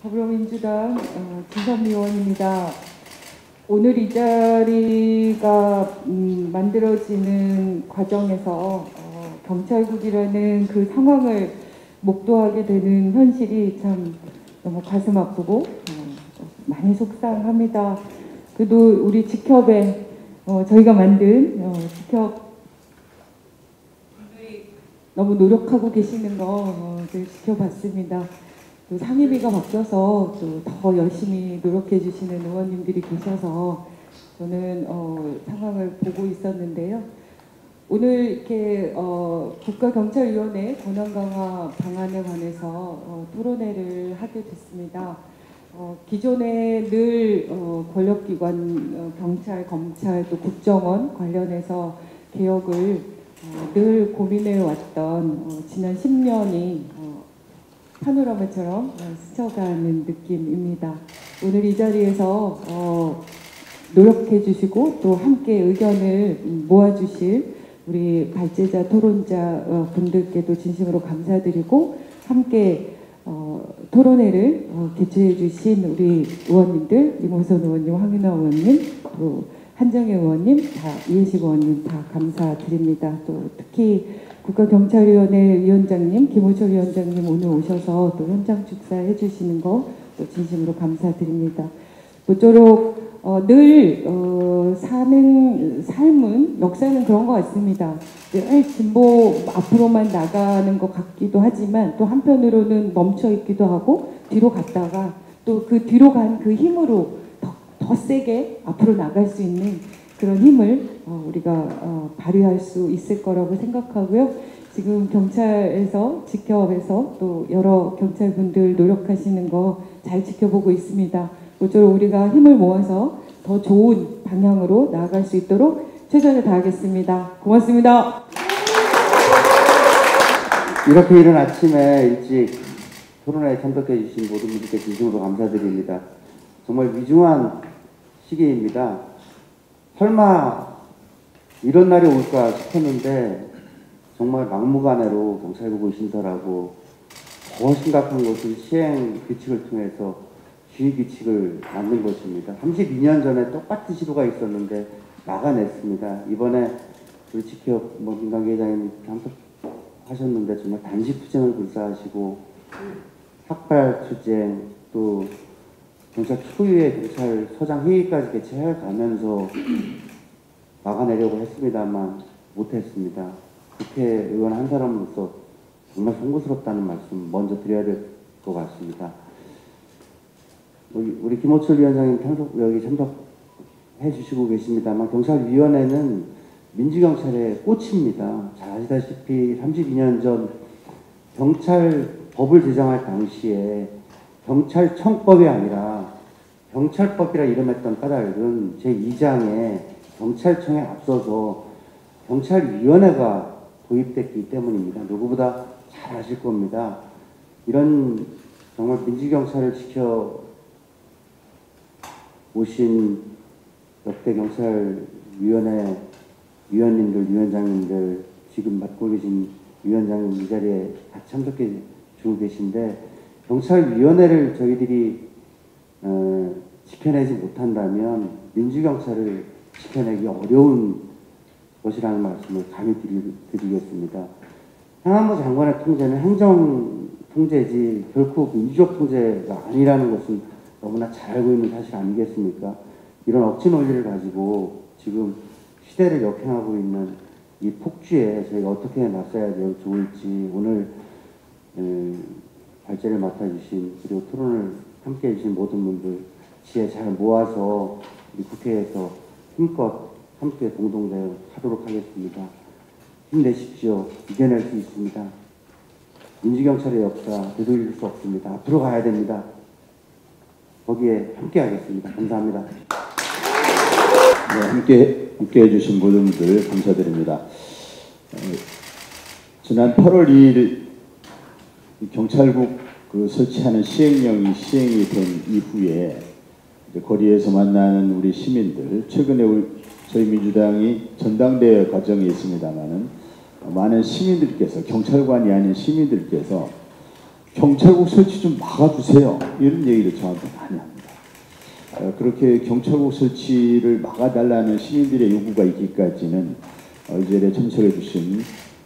더불어민주당 진선미 의원입니다. 오늘 이 자리가 만들어지는 과정에서 경찰국이라는 그 상황을 목도하게 되는 현실이 참 너무 가슴 아프고 많이 속상합니다. 그래도 우리 직협에 저희가 만든 직협 너무 노력하고 계시는 거 지켜봤습니다. 또 상임위가 바뀌어서 또 더 열심히 노력해 주시는 의원님들이 계셔서 저는 상황을 보고 있었는데요. 오늘 이렇게 국가경찰위원회 권한 강화 방안에 관해서 토론회를 하게 됐습니다. 기존에 늘 권력기관, 경찰, 검찰, 또 국정원 관련해서 개혁을 늘 고민해 왔던 지난 10년이 파노라마처럼 스쳐가는 느낌입니다. 오늘 이 자리에서 노력해 주시고 또 함께 의견을 모아주실 우리 발제자, 토론자 분들께도 진심으로 감사드리고 함께 토론회를 개최해 주신 우리 의원님들, 이모선 의원님, 황윤아 의원님, 또 한정혜 의원님, 이해식 의원님 다 감사드립니다. 또 특히 국가경찰위원회 위원장님, 김호철 위원장님 오늘 오셔서 또 현장 축사해 주시는 거 또 진심으로 감사드립니다. 모쪼록 늘 사는 삶은 역사는 그런 것 같습니다. 늘 진보 앞으로만 나가는 것 같기도 하지만 또 한편으로는 멈춰 있기도 하고 뒤로 갔다가 또 그 뒤로 간 그 힘으로 더 세게 앞으로 나갈 수 있는 그런 힘을 우리가 발휘할 수 있을 거라고 생각하고요. 지금 경찰에서, 직협에서 또 여러 경찰분들 노력하시는 거 잘 지켜보고 있습니다. 모쪼록 우리가 힘을 모아서 더 좋은 방향으로 나아갈 수 있도록 최선을 다하겠습니다. 고맙습니다. 이렇게 이른 아침에 일찍 토론회에 참석해 주신 모든 분들께 진심으로 감사드립니다. 정말 위중한 시기입니다. 설마 이런 날이 올까 싶었는데 정말 막무가내로 경찰국을 신설하고 더 심각한 것은 시행 규칙을 통해서 주의 규칙을 만든 것입니다. 32년 전에 똑같은 시도가 있었는데 막아냈습니다. 이번에 우리 직협 민간계 회장님 참석하셨는데 정말 단식 투쟁을 불사하시고 삭발 투쟁 또 경찰 초유의 경찰서장 회의까지 개최해 가면서 막아내려고 했습니다만 못했습니다. 국회의원 한 사람으로서 정말 송구스럽다는 말씀 먼저 드려야 될 것 같습니다. 우리 김호철 위원장님 여기 참석해 주시고 계십니다만 경찰위원회는 민주경찰의 꽃입니다. 잘 아시다시피 32년 전 경찰법을 제정할 당시에 경찰청법이 아니라 경찰법이라 이름했던 까닭은 제2장에 경찰청에 앞서서 경찰위원회가 도입됐기 때문입니다. 누구보다 잘 아실 겁니다. 이런 정말 민주경찰을 지켜 오신 역대 경찰위원회 위원님들, 위원장님들, 지금 맡고 계신 위원장님 이 자리에 다 참석해 주고 계신데 경찰위원회를 저희들이 지켜내지 못한다면 민주경찰을 지켜내기 어려운 것이라는 말씀을 감히 드리겠습니다. 행안부 장관의 통제는 행정 통제지 결코 민주적 통제가 아니라는 것은 너무나 잘 알고 있는 사실 아니겠습니까? 이런 억지 논리를 가지고 지금 시대를 역행하고 있는 이 폭주에 저희가 어떻게 맞서야 좋을지 오늘 발제를 맡아주신 그리고 토론을 함께 해주신 모든 분들 지혜 잘 모아서 우리 국회에서 힘껏 함께 공동대응하도록 하겠습니다. 힘내십시오. 이겨낼 수 있습니다. 민주경찰의 역사 되돌릴 수 없습니다. 앞으로 가야 됩니다. 거기에 함께 하겠습니다. 감사합니다. 네, 함께 해주신 모든 분들 감사드립니다. 지난 8월 2일 경찰국 설치하는 시행령이 시행이 된 이후에 거리에서 만나는 우리 시민들, 최근에 저희 민주당이 전당대회 과정에 있습니다만은 많은 시민들께서, 경찰관이 아닌 시민들께서 경찰국 설치 좀 막아주세요. 이런 얘기를 저한테 많이 합니다. 그렇게 경찰국 설치를 막아달라는 시민들의 요구가 있기까지는 이 자리에 참석해 주신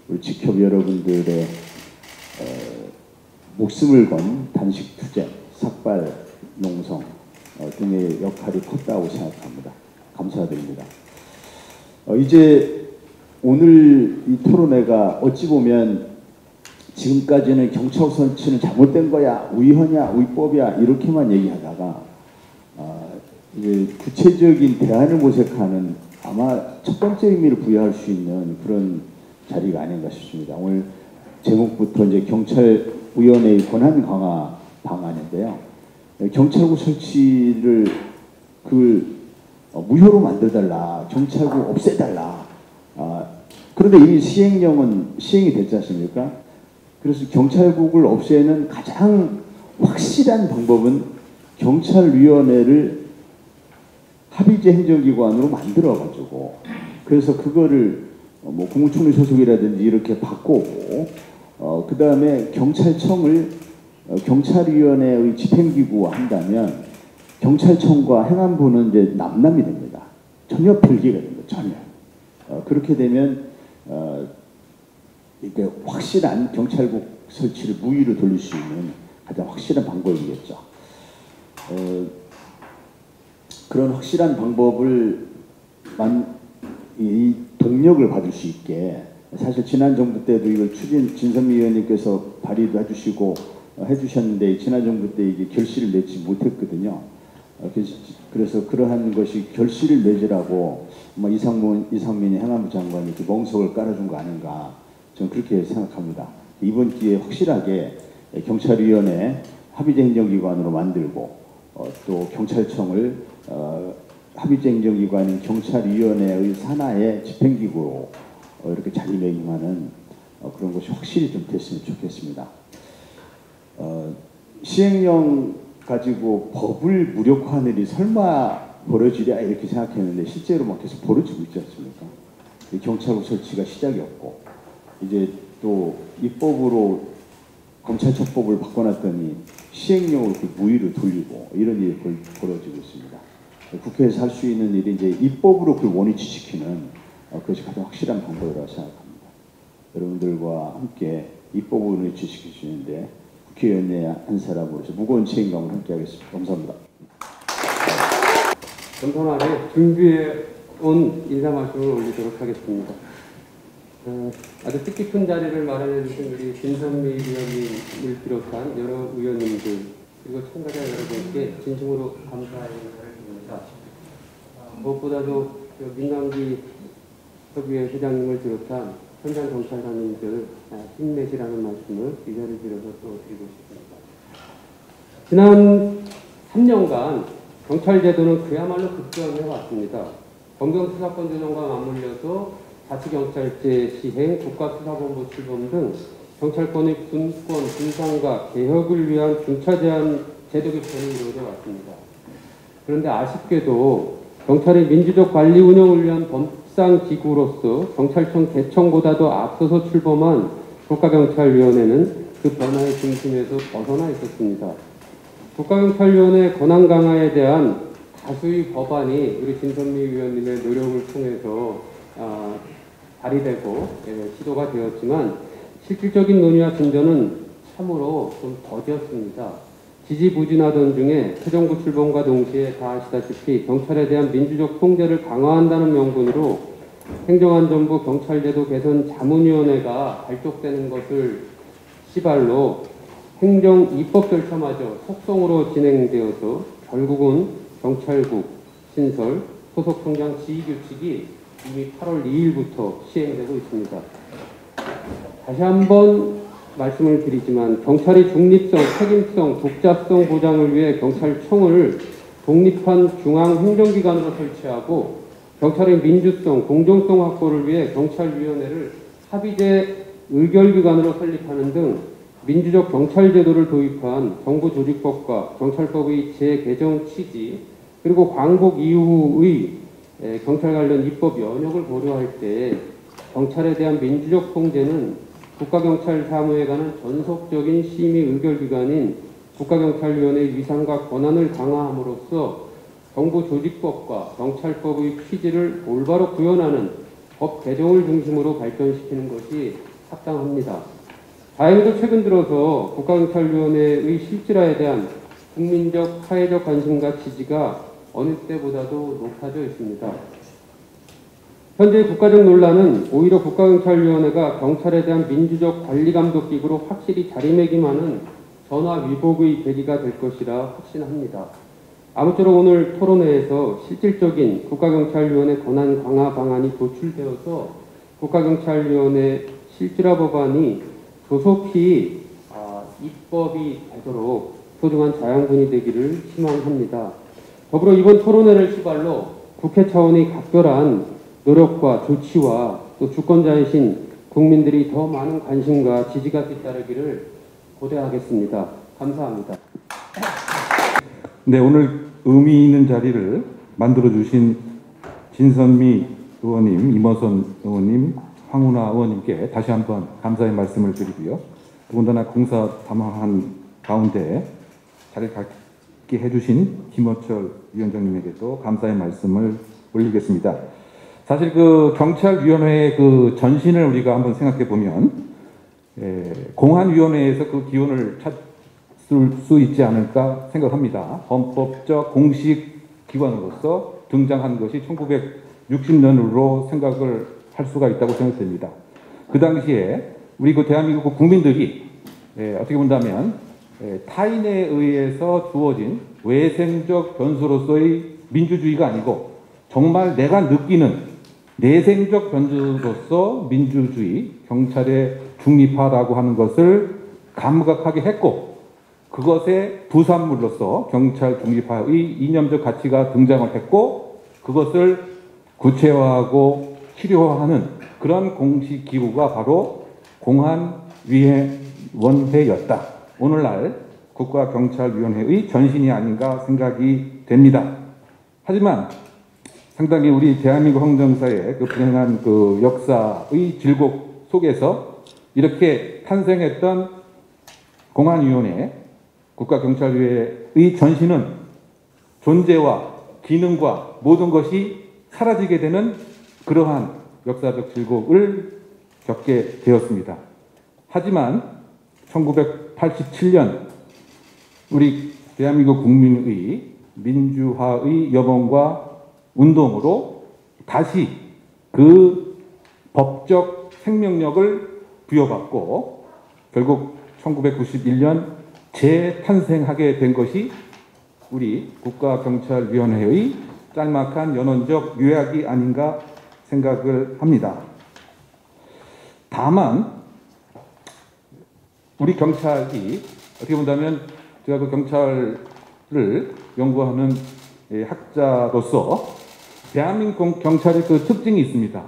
우리 직협 여러분들의 목숨을 건 단식 투쟁, 삭발, 농성 등의 역할이 컸다고 생각합니다. 감사드립니다. 이제 오늘 이 토론회가 어찌 보면 지금까지는 경찰 설치는 잘못된 거야, 위헌이야, 위법이야 이렇게만 얘기하다가 이제 구체적인 대안을 모색하는 아마 첫 번째 의미를 부여할 수 있는 그런 자리가 아닌가 싶습니다. 오늘 제목부터 이제 경찰위원회의 권한 강화 방안인데요. 경찰국 설치를 무효로 만들어달라, 경찰국 없애달라. 그런데 이미 시행령은 시행이 됐지 않습니까? 그래서 경찰국을 없애는 가장 확실한 방법은 경찰위원회를 합의제 행정기관으로 만들어가지고 그래서 그거를 뭐 국무총리 소속이라든지 이렇게 바꾸고 그 다음에 경찰청을 경찰위원회의 집행기구화 한다면 경찰청과 행안부는 이제 남남이 됩니다. 전혀 별개가 됩니다. 전혀. 그렇게 되면 이렇게 확실한 경찰국 설치를 무위로 돌릴 수 있는 가장 확실한 방법이겠죠. 그런 확실한 방법을 이 동력을 받을 수 있게 사실 지난 정부 때도 이걸 진선미 의원님께서 발의도 해주셨는데 지난 정부 때 이게 결실을 맺지 못했거든요. 그래서 그러한 것이 결실을 맺으라고 이상민이 행안부 장관이 이렇게 멍석을 깔아준 거 아닌가 저는 그렇게 생각합니다. 이번 기회에 확실하게 경찰위원회 합의제 행정기관으로 만들고 또 경찰청을 합의제 행정기관인 경찰위원회의 산하의 집행기구로 이렇게 자리매김하는 그런 것이 확실히 좀 됐으면 좋겠습니다. 시행령 가지고 법을 무력화하는 일이 설마 벌어지랴 이렇게 생각했는데 실제로 막 계속 벌어지고 있지 않습니까? 경찰국 설치가 시작이었고 이제 또 입법으로 검찰청법을 바꿔놨더니 시행령으로 무위로 돌리고 이런 일이 벌어지고 있습니다. 국회에서 할 수 있는 일이 이제 입법으로 그걸 원위치시키는 그것이 가장 확실한 방법이라고 생각합니다. 여러분들과 함께 입법을 원위치시키시는데 국회의원의 한 사람으로서 무거운 책임감을 함께하겠습니다. 감사합니다. 겸손하게 준비해온 인사 말씀을 올리도록 하겠습니다. 아주 뜻깊은 자리를 마련해 주신 우리 진선미 의원님을 비롯한 여러 의원님들 그리고 참가자 여러분께 진심으로 감사의 인사를 드립니다. 무엇보다도 민감기 협의회 회장님을 비롯한 현장 경찰관님들 힘내시라는 말씀을 이 자리를 빌어서 또 드리고 싶습니다. 지난 3년간 경찰제도는 그야말로 급변해 왔습니다. 검경수사권 조정과 맞물려서 자치경찰제 시행, 국가수사본부 출범 등 경찰권의 분권, 분상과 개혁을 위한 중차 제한 제도 개편이 이루어져 왔습니다. 그런데 아쉽게도 경찰의 민주적 관리 운영을 위한 법상기구로서 경찰청 개청보다도 앞서서 출범한 국가경찰위원회는 그 변화의 중심에서 벗어나 있었습니다. 국가경찰위원회 권한 강화에 대한 다수의 법안이 우리 진선미 위원님의 노력을 통해서 발의되고 시도가 되었지만 실질적인 논의와 진전은 참으로 좀 더뎠습니다. 지지부진하던 중에 새 정부 출범과 동시에 다 아시다시피 경찰에 대한 민주적 통제를 강화한다는 명분으로 행정안전부 경찰제도 개선 자문위원회가 발족되는 것을 시발로 행정 입법 절차마저 속성으로 진행되어서 결국은 경찰국 신설, 소속청장 지휘규칙이 이미 8월 2일부터 시행되고 있습니다. 다시 한번 말씀을 드리지만 경찰의 중립성, 책임성, 독자성 보장을 위해 경찰청을 독립한 중앙행정기관으로 설치하고 경찰의 민주성, 공정성 확보를 위해 경찰위원회를 합의제 의결기관으로 설립하는 등 민주적 경찰제도를 도입한 정부조직법과 경찰법의 재개정 취지 그리고 광복 이후의 경찰 관련 입법 연역을 고려할 때 경찰에 대한 민주적 통제는 국가경찰사무에 관한 전속적인 심의 의결기관인 국가경찰위원회의 위상과 권한을 강화함으로써 정부 조직법과 경찰법의 취지를 올바로 구현하는 법 개정을 중심으로 발전시키는 것이 합당합니다. 다행히도 최근 들어서 국가경찰위원회의 실질화에 대한 국민적, 사회적 관심과 지지가 어느 때보다도 높아져 있습니다. 현재 국가적 논란은 오히려 국가경찰위원회가 경찰에 대한 민주적 관리감독기구로 확실히 자리매김하는 전화위복의 계기가 될 것이라 확신합니다. 아무쪼록 오늘 토론회에서 실질적인 국가경찰위원회 권한 강화 방안이 도출되어서 국가경찰위원회 실질화 법안이 조속히 입법이 되도록 소중한 자양분이 되기를 희망합니다. 더불어 이번 토론회를 시발로 국회 차원의 각별한 노력과 조치와 또 주권자이신 국민들이 더 많은 관심과 지지가 뒤따르기를 고대하겠습니다. 감사합니다. 네, 오늘 의미 있는 자리를 만들어주신 진선미 의원님, 임어선 의원님, 황운하 의원님께 다시 한번 감사의 말씀을 드리고요. 더군다나 공사담화한 가운데 자리를 갖게 해주신 김어철 위원장님에게도 감사의 말씀을 올리겠습니다. 사실 그 경찰위원회의 그 전신을 우리가 한번 생각해 보면 공안위원회에서 그 기원을 찾을 수 있지 않을까 생각합니다. 헌법적 공식 기관으로서 등장한 것이 1960년으로 생각을 할 수가 있다고 생각됩니다. 그 당시에 우리 그 대한민국 국민들이 어떻게 본다면 타인에 의해서 주어진 외생적 변수로서의 민주주의가 아니고 정말 내가 느끼는 내생적 변수로서 민주주의, 경찰의 중립화라고 하는 것을 감각하게 했고 그것의 부산물로서 경찰 중립화의 이념적 가치가 등장을 했고 그것을 구체화하고 실효화하는 그런 공식 기구가 바로 공안위원회였다. 오늘날 국가경찰위원회의 전신이 아닌가 생각이 됩니다. 하지만 상당히 우리 대한민국 헌정사의 그 불행한 그 역사의 질곡 속에서 이렇게 탄생했던 공안위원회, 국가경찰위의 전신은 존재와 기능과 모든 것이 사라지게 되는 그러한 역사적 질곡을 겪게 되었습니다. 하지만 1987년 우리 대한민국 국민의 민주화의 여봉과 운동으로 다시 그 법적 생명력을 부여받고 결국 1991년 재탄생하게 된 것이 우리 국가경찰위원회의 짤막한 연원적 요약이 아닌가 생각을 합니다. 다만 우리 경찰이 어떻게 본다면 제가 그 경찰을 연구하는 학자로서 대한민국 경찰의 그 특징이 있습니다.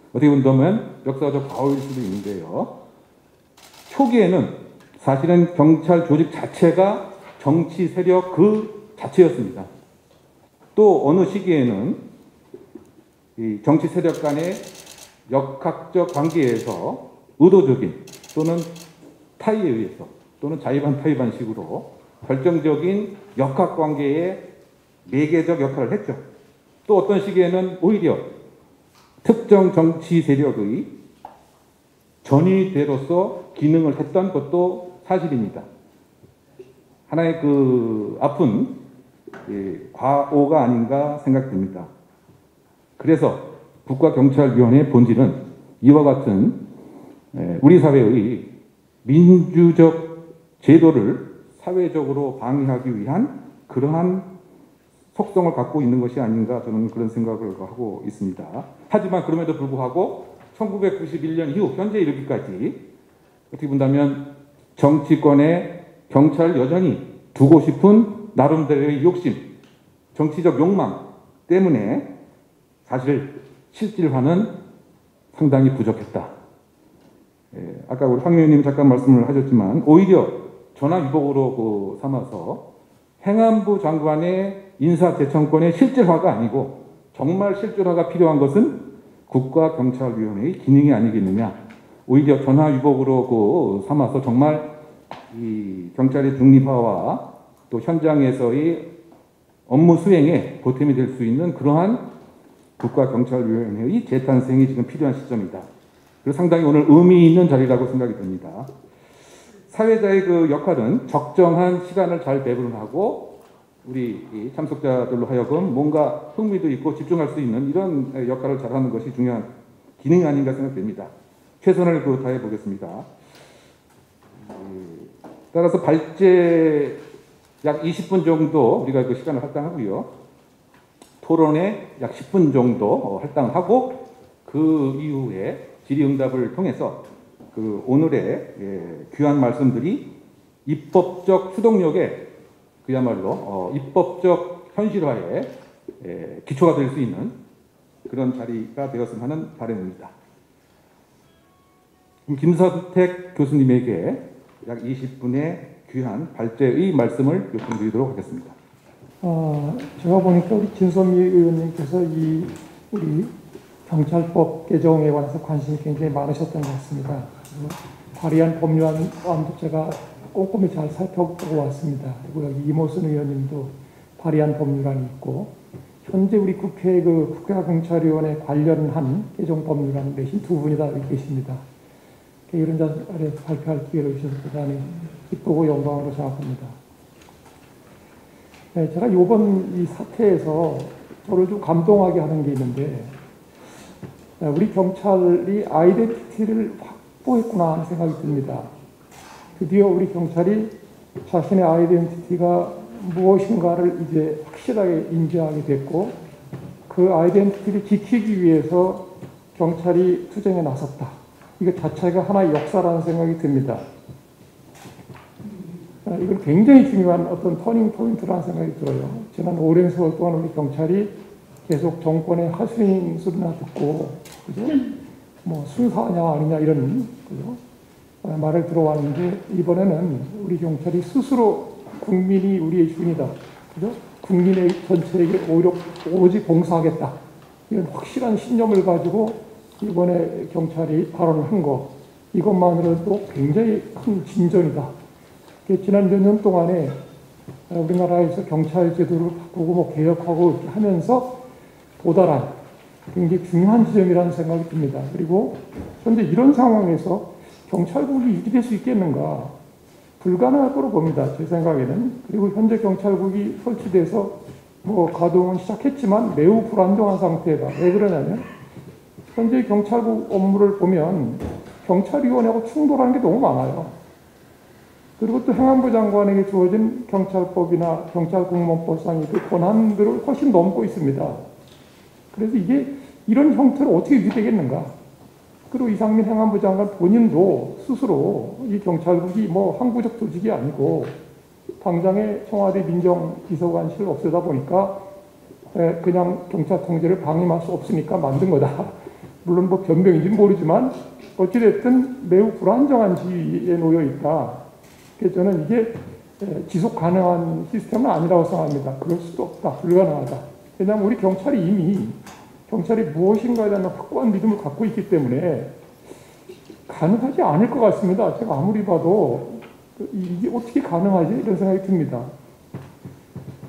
어떻게 본다면 역사적 과오일 수도 있는데요. 초기에는 사실은 경찰 조직 자체가 정치 세력 그 자체였습니다. 또 어느 시기에는 이 정치 세력 간의 역학적 관계에서 의도적인 또는 타의에 의해서 또는 자의반 타의반식으로 결정적인 역학 관계에 매개적 역할을 했죠. 또 어떤 시기에는 오히려 특정 정치 세력의 전위대로서 기능을 했던 것도 사실입니다. 하나의 그 아픈 과오가 아닌가 생각됩니다. 그래서 국가경찰위원회의 본질은 이와 같은 우리 사회의 민주적 제도를 사회적으로 방해하기 위한 그러한 속성을 갖고 있는 것이 아닌가 저는 그런 생각을 하고 있습니다. 하지만 그럼에도 불구하고 1991년 이후 현재 이르기까지 어떻게 본다면 정치권에 경찰을 여전히 두고 싶은 나름대로의 욕심, 정치적 욕망 때문에 사실 실질화는 상당히 부족했다. 아까 우리 황 의원님 잠깐 말씀을 하셨지만 오히려 전화위복으로 삼아서 행안부 장관의 인사대청권의 실질화가 아니고 정말 실질화가 필요한 것은 국가경찰위원회의 기능이 아니겠느냐. 오히려 전화위복으로 삼아서 정말 이 경찰의 중립화와 또 현장에서의 업무 수행에 보탬이 될 수 있는 그러한 국가경찰위원회의 재탄생이 지금 필요한 시점이다. 그래서 상당히 오늘 의미 있는 자리라고 생각이 듭니다. 사회자의 그 역할은 적정한 시간을 잘 배분하고 우리 이 참석자들로 하여금 뭔가 흥미도 있고 집중할 수 있는 이런 역할을 잘하는 것이 중요한 기능이 아닌가 생각됩니다. 최선을 다해 보겠습니다. 따라서 발제 약 20분 정도 우리가 그 시간을 할당하고요. 토론에 약 10분 정도 할당을 하고 그 이후에 질의응답을 통해서 그 오늘의 귀한 말씀들이 입법적 추동력에 그야말로 입법적 현실화에 기초가 될 수 있는 그런 자리가 되었으면 하는 바람입니다. 김선택 교수님에게 약 20분의 귀한 발제의 말씀을 요청드리도록 하겠습니다. 제가 보니까 우리 진선미 의원님께서 우리 경찰법 개정에 관해서 관심이 굉장히 많으셨던 것 같습니다. 발의한 법률안도 제가 꼼꼼히 잘 살펴보고 왔습니다. 그리고 여기 이모순 의원님도 발의한 법률안이 있고, 현재 우리 국회 국가경찰위원회 관련한 개정 법률안 내신 두 분이 다 여기 계십니다. 이런 자리에 발표할 기회를 주셔서 대단히 기쁘고 영광으로 생각합니다. 네, 제가 이번 이 사태에서 저를 좀 감동하게 하는 게 있는데, 우리 경찰이 아이덴티티를 확보했구나 하는 생각이 듭니다. 드디어 우리 경찰이 자신의 아이덴티티가 무엇인가를 이제 확실하게 인지하게 됐고, 그 아이덴티티를 지키기 위해서 경찰이 투쟁에 나섰다. 이거 자체가 하나의 역사라는 생각이 듭니다. 이건 굉장히 중요한 어떤 터닝 포인트라는 생각이 들어요. 지난 오랜 세월 동안 우리 경찰이 계속 정권의 하수인 소리나 듣고, 그죠? 뭐 순사냐 아니냐 이런, 그죠? 말을 들어왔는데, 이번에는 우리 경찰이 스스로 국민이 우리의 주인이다. 그죠? 국민의 전체에게 오로지 봉사하겠다. 이런 확실한 신념을 가지고 이번에 경찰이 발언을 한 거, 이것만으로도 굉장히 큰 진전이다. 지난 몇 년 동안에 우리나라에서 경찰 제도를 바꾸고 뭐 개혁하고 이렇게 하면서 도달한 굉장히 중요한 지점이라는 생각이 듭니다. 그리고 현재 이런 상황에서 경찰국이 유지될 수 있겠는가? 불가능할 거로 봅니다. 제 생각에는. 그리고 현재 경찰국이 설치돼서 뭐 가동은 시작했지만 매우 불안정한 상태다. 왜 그러냐면 현재 경찰국 업무를 보면 경찰위원회하고 충돌하는 게 너무 많아요. 그리고 또 행안부 장관에게 주어진 경찰법이나 경찰공무원법상의 그 권한들을 훨씬 넘고 있습니다. 그래서 이게 이런 형태로 어떻게 유지되겠는가? 그리고 이상민 행안부 장관 본인도 스스로 이 경찰국이 뭐 항구적 조직이 아니고 당장에 청와대 민정비서관실을 없애다 보니까 그냥 경찰 통제를 방임할 수 없으니까 만든 거다. 물론 뭐 변명인지는 모르지만 어찌됐든 매우 불안정한 지위에 놓여 있다. 그래서 저는 이게 지속 가능한 시스템은 아니라고 생각합니다. 그럴 수도 없다. 불가능하다. 왜냐하면 우리 경찰이 이미 경찰이 무엇인가에 대한 확고한 믿음을 갖고 있기 때문에 가능하지 않을 것 같습니다. 제가 아무리 봐도 이게 어떻게 가능하지? 이런 생각이 듭니다.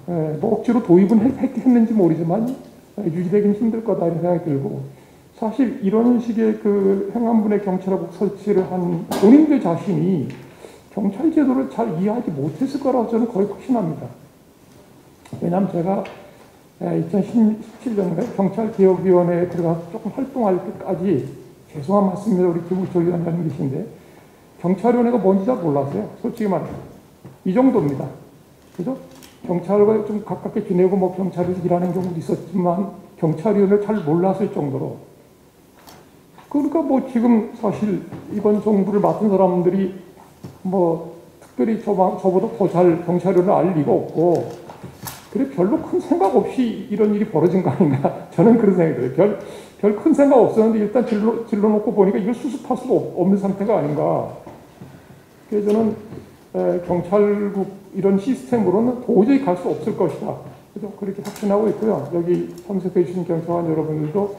뭐 억지로 도입은 했는지 모르지만 유지되기는 힘들 거다 이런 생각이 들고, 사실 이런 식의 그 행안부 내 경찰국 설치를 한 본인들 자신이 경찰 제도를 잘 이해하지 못했을 거라고 저는 거의 확신합니다. 왜냐하면 제가 2017년에 경찰개혁위원회에 들어가서 조금 활동할 때까지, 죄송한 말씀입니다. 우리 김우철 위원장님 계신데, 경찰위원회가 뭔지 잘 몰랐어요. 솔직히 말해서. 이 정도입니다. 그죠? 경찰과 좀 가깝게 지내고 뭐 경찰에서 일하는 경우도 있었지만 경찰위원회를 잘 몰랐을 정도로. 그러니까 뭐 지금 사실 이번 정부를 맡은 사람들이 뭐 특별히 저보다 더 잘 경찰위원회를 알 리가 없고, 그래 별로 큰 생각 없이 이런 일이 벌어진 거 아닌가? 저는 그런 생각이 들어요. 별 큰 생각 없었는데 일단 질러놓고 보니까 이걸 수습할 수가 없는 상태가 아닌가. 그래서 저는 경찰국 이런 시스템으로는 도저히 갈 수 없을 것이다. 그렇게 확신하고 있고요. 여기 참석해 주신 경찰관 여러분들도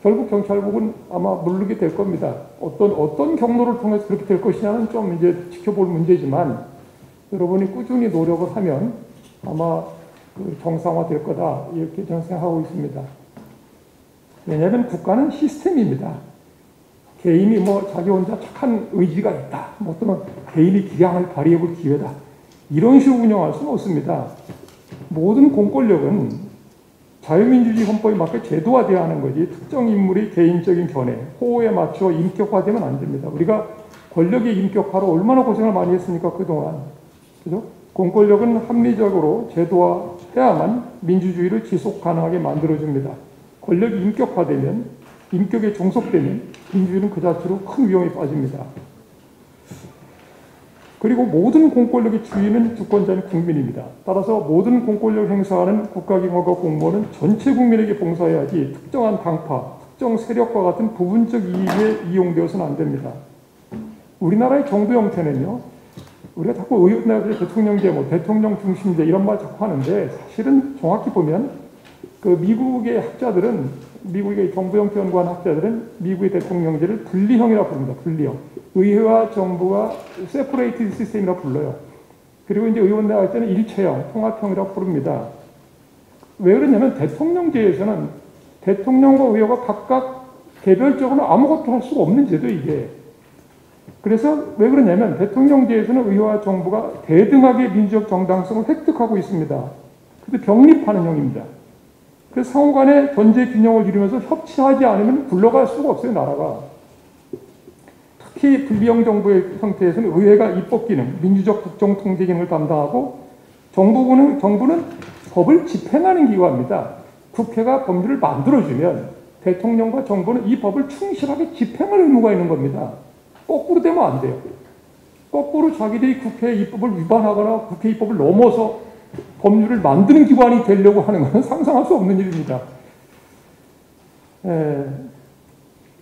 결국 경찰국은 아마 물르게 될 겁니다. 어떤 경로를 통해서 그렇게 될 것이냐는 좀 이제 지켜볼 문제지만 여러분이 꾸준히 노력을 하면 아마 그 정상화될 거다 이렇게 저는 생각하고 있습니다. 왜냐하면 국가는 시스템입니다. 개인이 뭐 자기 혼자 착한 의지가 있다, 뭐 또는 개인이 기량을 발휘해볼 기회다 이런 식으로 운영할 수는 없습니다. 모든 공권력은 자유민주주의 헌법에 맞게 제도화되어야 하는 거지 특정 인물의 개인적인 견해, 호호에 맞춰 인격화되면 안 됩니다. 우리가 권력의 인격화로 얼마나 고생을 많이 했습니까 그동안. 그죠? 공권력은 합리적으로 제도화해야만 민주주의를 지속 가능하게 만들어줍니다. 권력이 인격화되면, 인격에 종속되면 민주주의는 그 자체로 큰 위험에 빠집니다. 그리고 모든 공권력의 주인은 주권자인 국민입니다. 따라서 모든 공권력 행사하는 국가기관과 공무원은 전체 국민에게 봉사해야지 특정한 당파, 특정 세력과 같은 부분적 이익에 이용되어서는 안 됩니다. 우리나라의 정부 형태는요, 우리가 자꾸 대통령제, 대통령 중심제 이런 말 자꾸 하는데 사실은 정확히 보면 그 미국의 학자들은, 미국의 정부 형태 연구하는 학자들은 미국의 대통령제를 분리형이라고 부릅니다. 분리형. 의회와 정부가 세퍼레이티드 시스템이라고 불러요. 그리고 이제 의원 나갈 때는 일체형, 통합형이라고 부릅니다. 왜 그러냐면 대통령제에서는 대통령과 의회가 각각 개별적으로 아무것도 할 수가 없는 제도 이게. 그래서 왜 그러냐면 대통령제에서는 의회와 정부가 대등하게 민주적 정당성을 획득하고 있습니다. 그래서 병립하는 형입니다. 그래서 상호 간의 견제 균형을 이루면서 협치하지 않으면 굴러갈 수가 없어요, 나라가. 특히 분리형 정부의 형태에서는 의회가 입법 기능, 민주적 국정 통제 기능을 담당하고 정부는 법을 집행하는 기관입니다. 국회가 법률을 만들어주면 대통령과 정부는 이 법을 충실하게 집행할 의무가 있는 겁니다. 거꾸로 되면 안 돼요. 거꾸로 자기들이 국회의 입법을 위반하거나 국회 입법을 넘어서 법률을 만드는 기관이 되려고 하는 것은 상상할 수 없는 일입니다.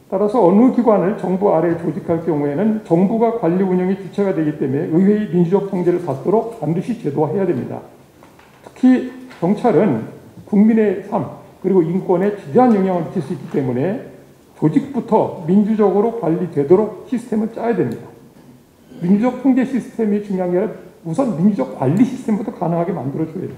따라서 어느 기관을 정부 아래에 조직할 경우에는 정부가 관리 운영의 주체가 되기 때문에 의회의 민주적 통제를 받도록 반드시 제도화해야 됩니다. 특히 경찰은 국민의 삶 그리고 인권에 지대한 영향을 미칠 수 있기 때문에 조직부터 민주적으로 관리되도록 시스템을 짜야 됩니다. 민주적 통제 시스템이 중요한 게 아니라 우선 민주적 관리 시스템부터 가능하게 만들어줘야 돼요.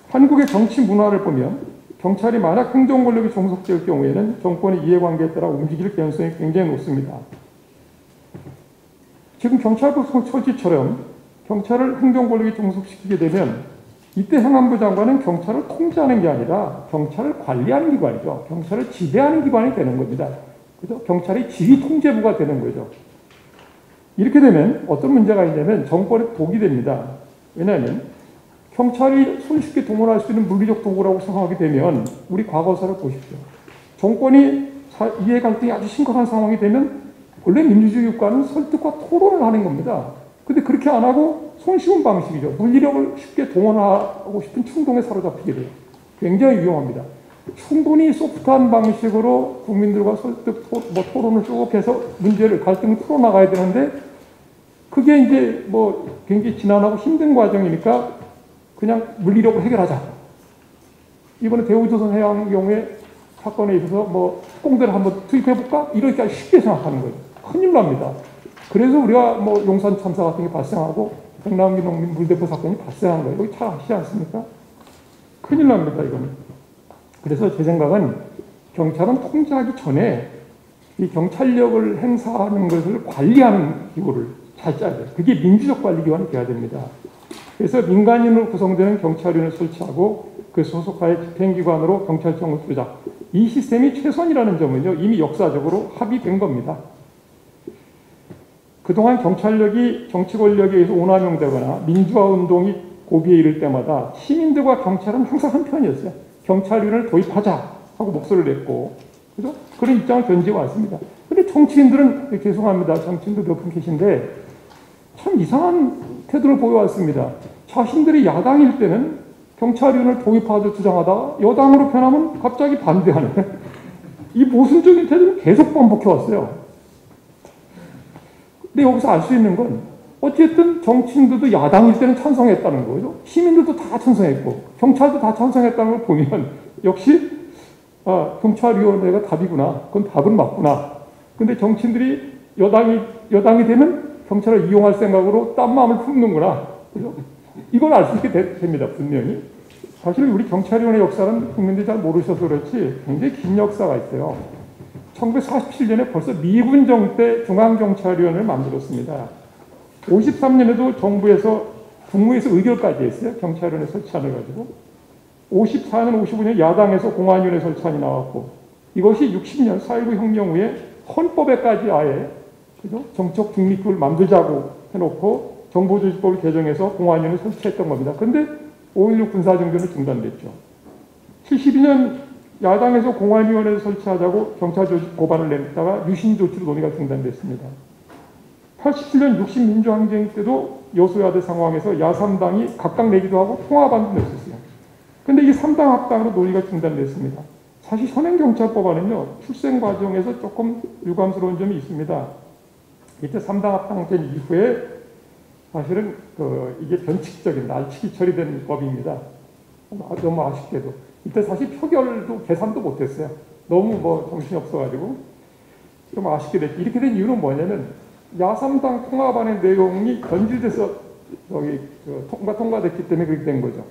한국의 정치 문화를 보면 경찰이 만약 행정 권력이 종속될 경우에는 정권의 이해관계에 따라 움직일 가능성이 굉장히 높습니다. 지금 경찰국 처지처럼 경찰을 행정 권력이 종속시키게 되면 이때 행안부 장관은 경찰을 통제하는 게 아니라 경찰을 관리하는 기관이죠. 경찰을 지배하는 기관이 되는 겁니다. 그죠? 경찰이 지휘 통제부가 되는 거죠. 이렇게 되면 어떤 문제가 있냐면 정권에 독이 됩니다. 왜냐하면 경찰이 손쉽게 동원할 수 있는 물리적 도구라고 생각하게 되면 우리 과거사를 보십시오. 정권이 이해갈등이 아주 심각한 상황이 되면 원래 민주주의 국가는 설득과 토론을 하는 겁니다. 근데 그렇게 안 하고 손쉬운 방식이죠. 물리력을 쉽게 동원하고 싶은 충동에 사로잡히게 돼요. 굉장히 위험합니다. 충분히 소프트한 방식으로 국민들과 설득, 토론을 쭉 해서 문제를, 갈등을 풀어나가야 되는데 그게 이제 굉장히 지난하고 힘든 과정이니까 그냥 물리력으로 해결하자. 이번에 대우조선 해양 경우에 사건에 있어서 특공대를 한번 투입해볼까? 이렇게 쉽게 생각하는 거예요. 큰일 납니다. 그래서 우리가 용산 참사 같은 게 발생하고 백남기 농민 물대포 사건이 발생한 거예요. 여기 잘 아시지 않습니까? 큰일 납니다, 이거는. 그래서 제 생각은 경찰은 통제하기 전에 이 경찰력을 행사하는 것을 관리하는 기구를 잘 짜야 돼요. 그게 민주적 관리 기관이 돼야 됩니다. 그래서 민간인으로 구성되는 경찰위원을 설치하고 그 소속하에 집행기관으로 경찰청을 두자. 이 시스템이 최선이라는 점은요, 이미 역사적으로 합의된 겁니다. 그동안 경찰력이 정치 권력에 의해서 오남용되거나 민주화운동이 고비에 이를 때마다 시민들과 경찰은 항상 한편이었어요. 경찰위원을 도입하자 하고 목소리를 냈고, 그죠? 그런 입장을 견지해 왔습니다. 그런데 정치인들은, 죄송합니다. 정치인들 몇 분 계신데, 참 이상한 태도를 보여왔습니다. 자신들이 야당일 때는 경찰위원을 도입하자 주장하다가 여당으로 변하면 갑자기 반대하는 이 모순적인 태도를 계속 반복해왔어요. 근데 여기서 알 수 있는 건 어쨌든 정치인들도 야당일 때는 찬성했다는 거죠. 시민들도 다 찬성했고 경찰도 다 찬성했다는 걸 보면 역시 아, 경찰위원회가 답이구나. 그건 답은 맞구나. 근데 정치인들이 여당이 되면 경찰을 이용할 생각으로 딴 마음을 품는구나. 그죠? 이걸 알 수 있게 됩니다. 분명히. 사실 우리 경찰위원회 역사는 국민들이 잘 모르셔서 그렇지 굉장히 긴 역사가 있어요. 1947년에 벌써 미군정 때 중앙경찰위원회를 만들었습니다. 53년에도 정부에서 국무에서 의결까지 했어요. 경찰위원회 설치안을 가지고. 54년, 55년 야당에서 공안위원회 설치안이 나왔고 이것이 60년 4.19 혁명 후에 헌법에까지 아예 그죠? 정책 중립국을 만들자고 해놓고 정보조직법을 개정해서 공안위원회 설치했던 겁니다. 그런데 5.16 군사정변은 중단됐죠. 72년 야당에서 공안위원회를 설치하자고 경찰조직 고반을 냈다가 유신조치로 논의가 중단됐습니다. 87년 60민주항쟁 때도 여소야대 상황에서 야3당이 각각 내기도 하고 통합안도 냈었어요. 근데 이 3당 합당으로 논의가 중단됐습니다. 사실 현행경찰법안은요, 출생 과정에서 조금 유감스러운 점이 있습니다. 이때 3당 합당된 이후에 사실은 이게 변칙적인 날치기 처리된 법입니다. 너무 아쉽게도. 이때 사실 표결도 계산도 못했어요. 너무 정신이 없어가지고. 좀 아쉽게 됐죠. 이렇게 된 이유는 뭐냐면, 야3당 통합안의 내용이 변질돼서 통과됐기 때문에 그렇게 된 거죠.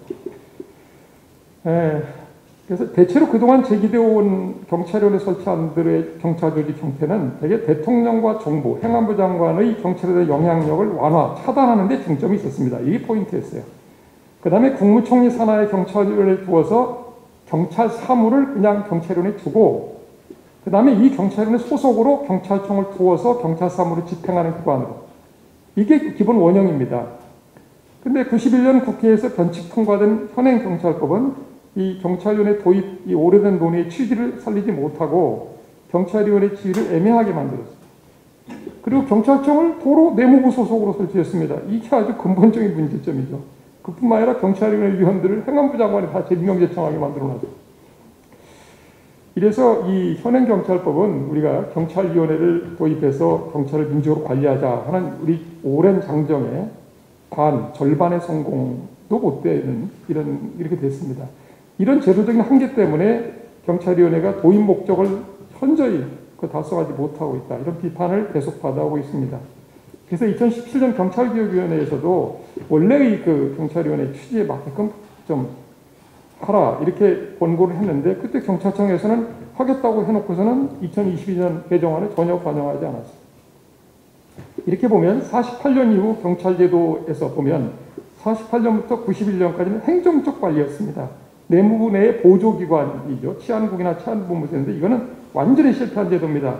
그래서 대체로 그동안 제기되어 온 경찰위원회 설치안들의 경찰조직 형태는 대개 대통령과 정부, 행안부 장관의 경찰에 대한 영향력을 완화, 차단하는 데 중점이 있었습니다. 이게 포인트였어요. 그 다음에 국무총리 산하의 경찰위원회에 두어서 경찰 사무를 그냥 경찰위원회에 두고 그 다음에 이 경찰위원회 소속으로 경찰청을 두어서 경찰 사무를 집행하는 기관으로. 이게 기본 원형입니다. 근데 91년 국회에서 변칙 통과된 현행 경찰법은 이 경찰위원회 도입, 이 오래된 논의의 취지를 살리지 못하고 경찰위원회 지위를 애매하게 만들었습니다. 그리고 경찰청을 도로 내무부 소속으로 설치했습니다. 이게 아주 근본적인 문제점이죠. 그뿐만 아니라 경찰위원회 위원들을 행안부 장관이 다 임명제청하게 만들어놨어요. 이래서 이 현행경찰법은 우리가 경찰위원회를 도입해서 경찰을 민주적으로 관리하자 하는 우리 오랜 장정의 절반의 성공도 못 되는 이렇게 됐습니다. 이런 제도적인 한계 때문에 경찰위원회가 도입 목적을 현저히 달성하지 못하고 있다. 이런 비판을 계속 받아오고 있습니다. 그래서 2017년 경찰개혁위원회에서도 원래의 경찰위원회 취지에 맞게끔 좀 하라 이렇게 권고를 했는데 그때 경찰청에서는 하겠다고 해놓고서는 2022년 개정안을 전혀 반영하지 않았어요. 이렇게 보면 48년 이후 경찰제도에서 보면 48년부터 91년까지는 행정적 관리였습니다. 내무부 내의 보조기관이죠. 치안국이나 치안본부인데 이거는 완전히 실패한 제도입니다.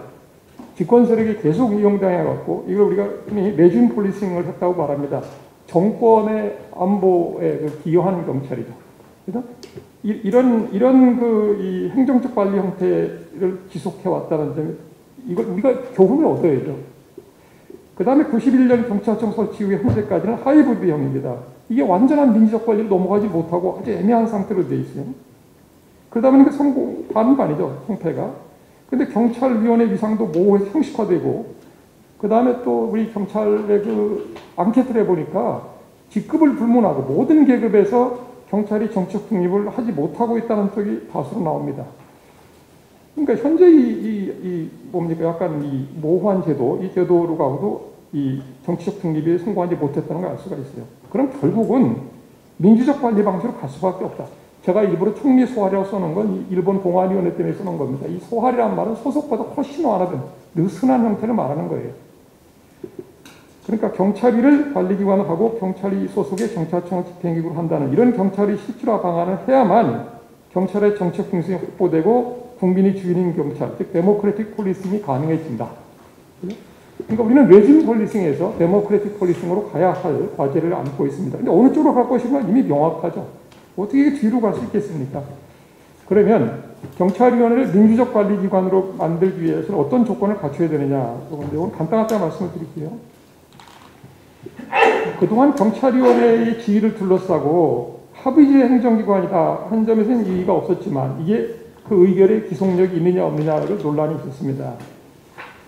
집권 세력이 계속 이용당해갖고 이걸 우리가 흔히 레짐 폴리싱을 했다고 말합니다. 정권의 안보에 기여하는 경찰이죠. 그래서 이런 이 행정적 관리 형태를 지속해 왔다는 점에 이걸 우리가 교훈을 얻어야죠. 그 다음에 91년 경찰청 설치 이후에 현재까지는 하이브리드형입니다. 이게 완전한 민주적 관리를 넘어가지 못하고 아주 애매한 상태로 되어 있어요. 그러다 보니까 반반이죠, 형태가. 근데 경찰위원회 위상도 모호해서 형식화되고, 그 다음에 또 우리 경찰의 앙케트를 해보니까 직급을 불문하고 모든 계급에서 경찰이 정책 중립을 하지 못하고 있다는 쪽이 다수로 나옵니다. 그러니까 현재 약간 이 모호한 제도, 이 제도로 가고도 이 정치적 중립에 성공하지 못했다는 걸 알 수가 있어요. 그럼 결국은 민주적 관리 방식으로 갈 수밖에 없다. 제가 일부러 총리 소활이라고 써놓은 건 일본 공안위원회 때문에 써놓은 겁니다. 이 소활이라는 말은 소속보다 훨씬 완화된 느슨한 형태를 말하는 거예요. 그러니까 경찰위를 관리기관을 하고 경찰위 소속의 경찰청을 집행기구로 한다는 이런 경찰위 실질화 방안을 해야만 경찰의 정책 중심이 확보되고 국민이 주인인 경찰, 즉 데모크래틱 폴리싱이 가능해진다. 그러니까 우리는 레짐 폴리싱에서 데모크래틱 폴리싱으로 가야 할 과제를 안고 있습니다. 근데 어느 쪽으로 갈 것인가 이미 명확하죠. 어떻게 이게 뒤로 갈 수 있겠습니까? 그러면 경찰위원회를 민주적 관리기관으로 만들기 위해서는 어떤 조건을 갖춰야 되느냐. 오늘 간단하게 말씀을 드릴게요. 그동안 경찰위원회의 지위를 둘러싸고 합의제 행정기관이다 한 점에서는 이의가 없었지만 이게 그 의결에 기속력이 있느냐 없느냐를 논란이 있었습니다.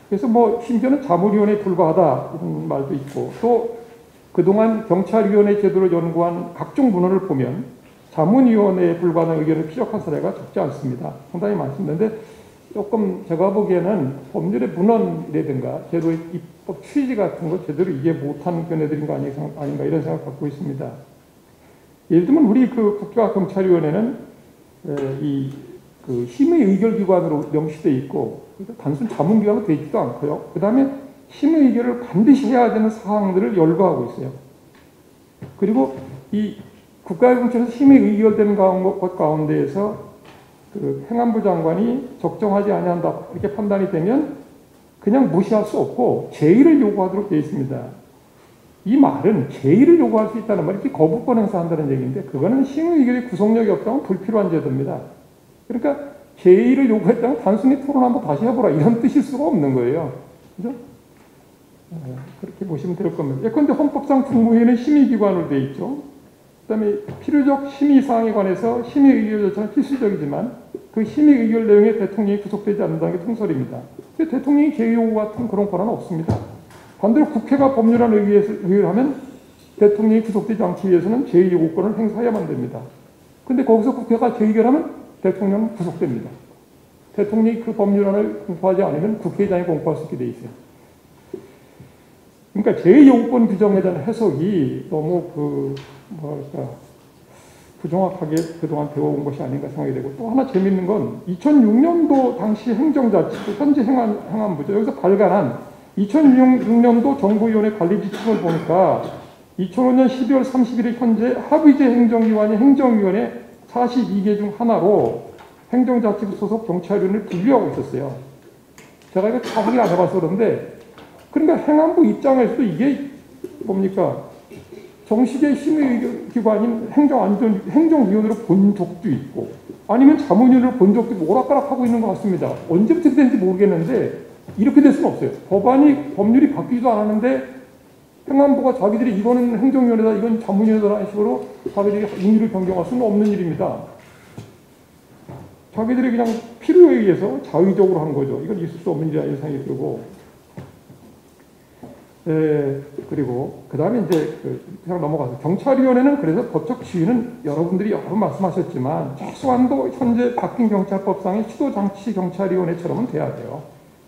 그래서 심지어는 자문위원회에 불과하다 이런 말도 있고 또 그동안 경찰위원회 제도를 연구한 각종 문헌을 보면 자문위원회에 불과한 의견을 피력한 사례가 적지 않습니다. 상당히 많습니다. 근데 조금 제가 보기에는 법률의 문헌이라든가 제도의 입법 취지 같은 거 제대로 이해 못하는 견해들인 거 아닌가 이런 생각 갖고 있습니다. 예를 들면 우리 그 국가경찰위원회는 그 심의 의결기관으로 명시되어 있고 단순 자문기관으로 되어 있지도 않고요. 그 다음에 심의 의결을 반드시 해야 되는 사항들을 열거하고 있어요. 그리고 이 국가경찰에서 심의 의결되는 것 가운데에서 그 행안부 장관이 적정하지 아니한다 이렇게 판단이 되면 그냥 무시할 수 없고 제의를 요구하도록 되어 있습니다. 이 말은 제의를 요구할 수 있다는 말이 이렇게 거부권 행사한다는 얘기인데 그거는 심의 의결의 구속력이 없다면 불필요한 제도입니다. 그러니까 제의를 요구했다면 단순히 토론 한번 다시 해보라 이런 뜻일 수가 없는 거예요. 그죠? 그렇게 보시면 될 겁니다. 예컨대 헌법상 국무회의는 심의기관으로 되어 있죠. 그 다음에 필요적 심의사항에 관해서 심의 의결 절차는 필수적이지만 그 심의 의결 내용에 대통령이 구속되지 않는다는 게 통설입니다. 대통령이 제의 요구 같은 그런 권한은 없습니다. 반대로 국회가 법률안을 의결하면 대통령이 구속되지 않기 위해서는 제의 요구권을 행사해야만 됩니다. 근데 거기서 국회가 재의결하면 대통령은 구속됩니다. 대통령이 그 법률안을 공포하지 않으면 국회의장이 공포할 수 있게 돼 있어요. 그러니까 제2요구권 규정에 대한 해석이 너무 부정확하게 그동안 배워온 것이 아닌가 생각이 되고 또 하나 재밌는 건 2006년도 당시 행정자치, 현재 행안부죠. 여기서 발간한 2006년도 정부위원회 관리 지침을 보니까 2005년 12월 31일 현재 합의제 행정기관이 행정위원회 42개 중 하나로 행정자치부 소속 경찰위원을 분류하고 있었어요. 제가 이거 다 확인 안 해봐서 그런데 그러니까 행안부 입장에서도 이게 뭡니까? 정식의 심의기관인 행정위원회로 본 적도 있고 아니면 자문위원회로 본 적도 있고 오락가락하고 있는 것 같습니다. 언제부터 됐는지 모르겠는데 이렇게 될 수는 없어요. 법률이 바뀌지도 않았는데 행안부가 자기들이 이거는 행정위원회다 이건 자문위원회다 이런 식으로 자기들이 임의를 변경할 수는 없는 일입니다. 자기들이 그냥 필요에 의해서 자의적으로 하는 거죠. 이건 있을 수 없는 일이라 생각이 들고 그리고 그 다음에 이제 그냥 넘어가서 경찰위원회는 그래서 법적 지위는 여러분들이 여러 번 말씀하셨지만 최소한도 현재 바뀐 경찰법상의 시도장치경찰위원회처럼은 돼야 돼요.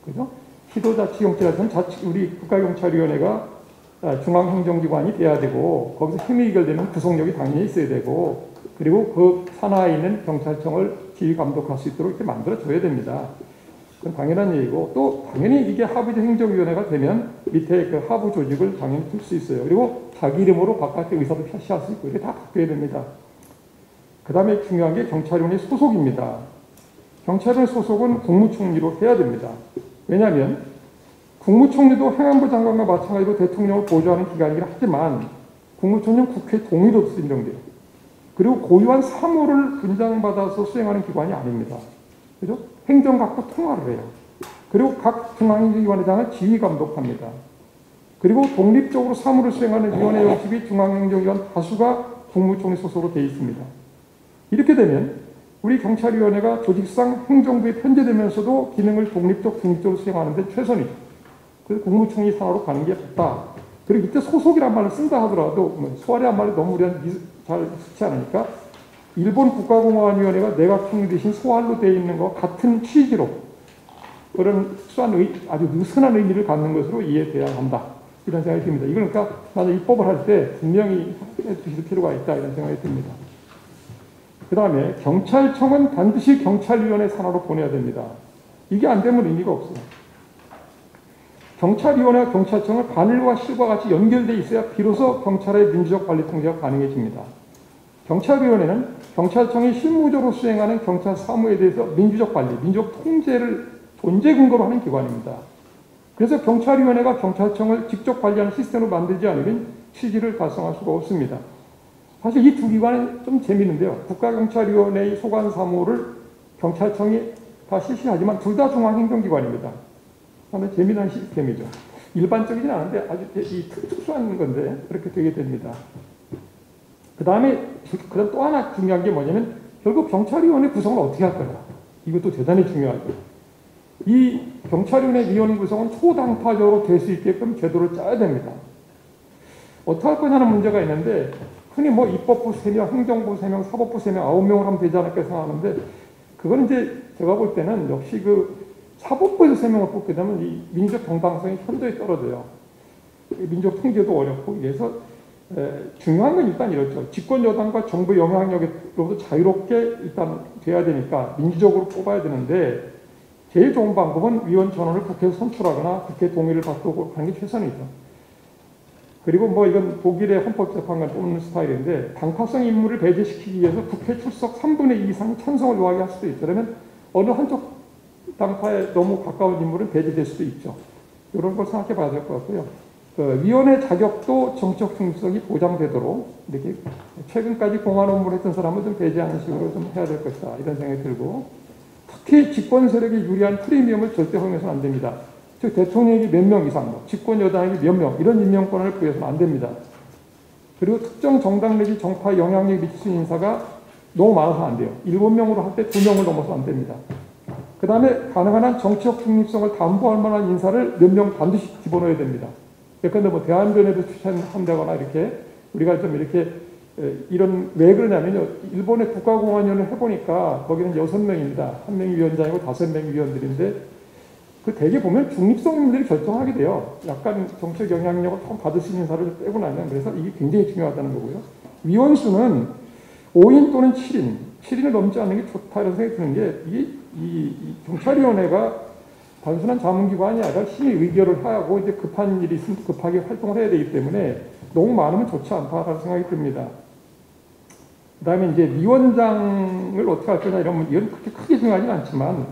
그죠? 시도자치경찰위원회는 우리 국가경찰위원회가 중앙행정기관이 돼야 되고 거기서 힘이 의결되는 구속력이 당연히 있어야 되고 그리고 그 산하에 있는 경찰청을 지휘 감독할 수 있도록 이렇게 만들어줘야 됩니다. 그건 당연한 얘기고 또 당연히 이게 하부제 행정위원회가 되면 밑에 그 하부 조직을 당연히 둘 수 있어요. 그리고 자기 이름으로 바깥에 의사도 표시할 수 있고 이게 다 바뀌어야 됩니다. 그 다음에 중요한 게 경찰위원회 소속입니다. 경찰위원회 소속은 국무총리로 해야 됩니다. 왜냐하면 국무총리도 행안부 장관과 마찬가지로 대통령을 보좌하는 기관이긴 하지만 국무총리는 국회 동의도 없이 임명돼요. 그리고 고유한 사무를 분장받아서 수행하는 기관이 아닙니다. 그죠? 행정각과 통화를 해요. 그리고 각 중앙행정기관장을 지휘 감독합니다. 그리고 독립적으로 사무를 수행하는 위원회 연습이 중앙행정기관 다수가 국무총리 소속으로 되어 있습니다. 이렇게 되면 우리 경찰위원회가 조직상 행정부에 편제되면서도 기능을 중립적으로 수행하는 데 최선이죠. 그래서 국무총리 산하로 가는 게 맞다. 그리고 이때 소속이란 말을 쓴다 하더라도 소환이란 말이 너무 우리한테 잘 좋지 않으니까 일본 국가공무원위원회가 내각총리 대신 소환로 되어 있는 것과 같은 취지로 그런 아주 느슨한 의미를 갖는 것으로 이해돼야 한다. 이런 생각이 듭니다. 이걸 그러니까 나는 입법을 할 때 분명히 해주실 필요가 있다. 이런 생각이 듭니다. 그 다음에 경찰청은 반드시 경찰위원회 산하로 보내야 됩니다. 이게 안 되면 의미가 없어요. 경찰위원회와 경찰청은 바늘과 실과 같이 연결되어 있어야 비로소 경찰의 민주적 관리 통제가 가능해집니다. 경찰위원회는 경찰청이 실무적으로 수행하는 경찰 사무에 대해서 민주적 관리, 민주적 통제를 존재 근거로 하는 기관입니다. 그래서 경찰위원회가 경찰청을 직접 관리하는 시스템을 만들지 않으면 취지를 달성할 수가 없습니다. 사실 이 두 기관은 좀 재미있는데요. 국가경찰위원회의 소관 사무를 경찰청이 다 실시하지만 둘 다 중앙행정기관입니다. 상당히 재미난 시스템이죠. 일반적이진 않은데 아주 특수한 건데 그렇게 되게 됩니다. 그 다음에 또 하나 중요한 게 뭐냐면 결국 경찰위원회 구성을 어떻게 할 거냐. 이것도 대단히 중요하죠. 이 경찰위원회 위원 구성은 초당파적으로 될 수 있게끔 제도를 짜야 됩니다. 어떻게 할 거냐는 문제가 있는데 흔히 뭐 입법부 3명, 행정부 3명, 사법부 3명, 9명을 하면 되지 않을까 생각하는데 그건 이제 제가 볼 때는 역시 그 사법부에서 3명을 뽑게 되면 이 민주적 정당성이 현저히 떨어져요. 민족 통제도 어렵고 그래서 중요한 건 일단 이렇죠. 집권 여당과 정부 영향력으로부터 자유롭게 일단 돼야 되니까 민주적으로 뽑아야 되는데 제일 좋은 방법은 위원 전원을 국회에서 선출하거나 국회 동의를 받고 하는 게 최선이죠. 그리고 뭐 이건 독일의 헌법재판관 뽑는 스타일인데 당파성 인물을 배제시키기 위해서 국회 출석 3분의 2 이상이 찬성을 요하게 할 수도 있죠. 그러면 어느 한쪽 당파에 너무 가까운 인물은 배제될 수도 있죠. 이런 걸 생각해 봐야 될 것 같고요. 위원회 자격도 정치적 중립성이 보장되도록 이렇게 최근까지 공안 업무를 했던 사람은 좀 배제하는 식으로 좀 해야 될 것이다 이런 생각이 들고 특히 집권 세력에 유리한 프리미엄을 절대 허용해서는 안 됩니다. 즉 대통령이 몇 명 이상, 집권 여당이 몇 명 이런 임명권을 부여해서는 안 됩니다. 그리고 특정 정당 내지 정파에 영향력이 미칠 수 있는 인사가 너무 많아서 안 돼요. 7명으로 할 때 2명을 넘어서 안 됩니다. 그 다음에 가능한 한 정치적 중립성을 담보할 만한 인사를 몇 명 반드시 집어넣어야 됩니다. 그런데 뭐 대한변협에 추천한다거나 이렇게 우리가 좀 이렇게 이런 왜 그러냐면요. 일본의 국가공안위원회를 해보니까 거기는 6명입니다. 1명이 위원장이고 5명이 위원들인데 그 대개 보면 중립성인들이 결정하게 돼요. 약간 정책 영향력을 좀 받을 수 있는 인사를 빼고 나면 그래서 이게 굉장히 중요하다는 거고요. 위원수는 5인 또는 7인, 7인을 넘지 않는 게 좋다 이런 생각이 드는 게 이 경찰위원회가 단순한 자문기관이 아니라 심의 의결을 하고 이제 급한 일이 있으면 급하게 활동을 해야 되기 때문에 너무 많으면 좋지 않다라는 생각이 듭니다. 그 다음에 이제 위원장을 어떻게 할 거냐 이러면 이건 그렇게 크게 중요하진 않지만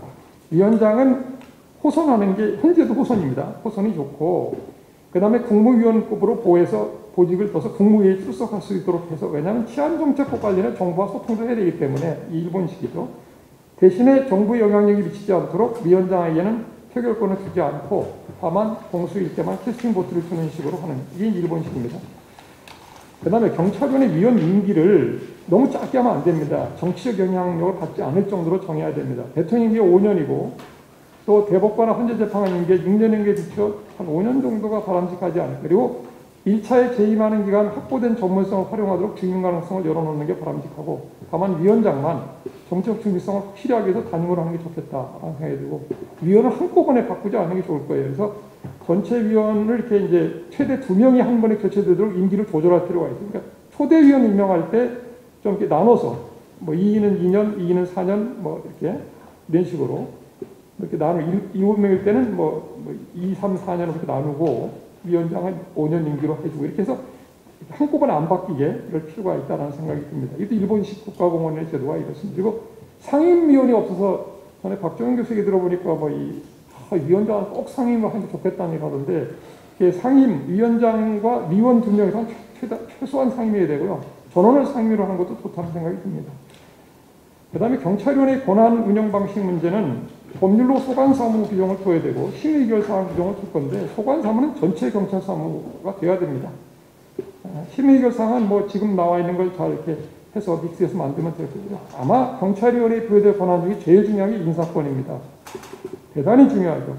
위원장은 호선하는 게 현재도 호선입니다. 호선이 좋고 그 다음에 국무위원급으로 보직을 둬서 국무회의에 출석할 수 있도록 해서 왜냐하면 치안정책과 관련해 정부와 소통도 해야 되기 때문에 이 일본식이죠. 대신에 정부의 영향력이 미치지 않도록 위원장에게는 표결권을 주지 않고 다만 공수일 때만 캐스팅 보트를 주는 식으로 하는 이게 일본식입니다. 그 다음에 경찰관의 위원 임기를 너무 짧게 하면 안 됩니다. 정치적 영향력을 받지 않을 정도로 정해야 됩니다. 대통령 임기가 5년이고 또 대법관과 헌재재판관 임기가 6년인 게 비추어 한 5년 정도가 바람직하지 않을까. 그리고 1차에 재임하는 기간 확보된 전문성을 활용하도록 주임 가능성을 열어놓는 게 바람직하고 다만 위원장만 정치적 중립성을 확실히 하기 위해서 단임을 하는 게 좋겠다라는 생각이 들고 위원을 한꺼번에 바꾸지 않는 게 좋을 거예요. 그래서 전체 위원을 이렇게 이제 최대 2명이 한 번에 교체되도록 임기를 조절할 필요가 있어요. 그러니까 초대 위원 임명할 때 좀 이렇게 나눠서 뭐 2인은 2년, 2인은 4년 뭐 이렇게 이런 식으로 이렇게 나누고 7명일 때는 뭐 2, 3, 4년으로 이렇게 나누고 위원장은 5년 임기로 해주고 이렇게 해서 한꺼번에 안 바뀌게 이럴 필요가 있다는 생각이 듭니다. 이것도 일본식 국가공원의 제도가 이렇습니다. 그리고 상임위원이 없어서 전에 박정현 교수 얘기 들어보니까 뭐 위원장은 꼭 상임을 하는 게 좋겠다는 얘기 하던데 상임, 위원장과 위원 2명이서 최소한 상임해야 되고요. 전원을 상임위로 하는 것도 좋다는 생각이 듭니다. 그 다음에 경찰위원회 권한 운영 방식 문제는 법률로 소관사무 규정을 둬야 되고 심의결사항 규정을 둘 건데 소관사무는 전체 경찰사무가 돼야 됩니다. 심의결사항은 뭐 지금 나와 있는 걸 잘 이렇게 해서 믹스해서 만들면 될 거고요. 아마 경찰위원회에 부여될 권한 중에 제일 중요한 게 인사권입니다. 대단히 중요하죠.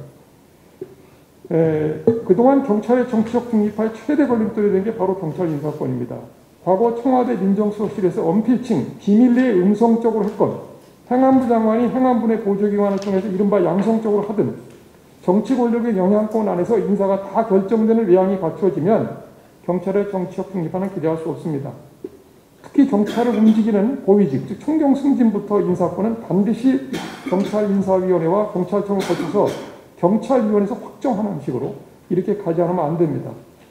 그동안 경찰의 정치적 중립화에 최대 걸림돌이 된 게 바로 경찰 인사권입니다. 과거 청와대 민정수석실에서 언필칭, 비밀리에 음성적으로 했건 행안부 장관이 행안부 내 보조기관을 통해서 이른바 양성적으로 하든 정치 권력의 영향권 안에서 인사가 다 결정되는 외양이 갖추어지면 경찰의 정치적 중립화는 기대할 수 없습니다. 특히 경찰을 움직이는 고위직, 즉 총경 승진부터 인사권은 반드시 경찰인사위원회와 경찰청을 거쳐서 경찰위원회에서 확정하는 식으로 이렇게 가지 않으면 안 됩니다.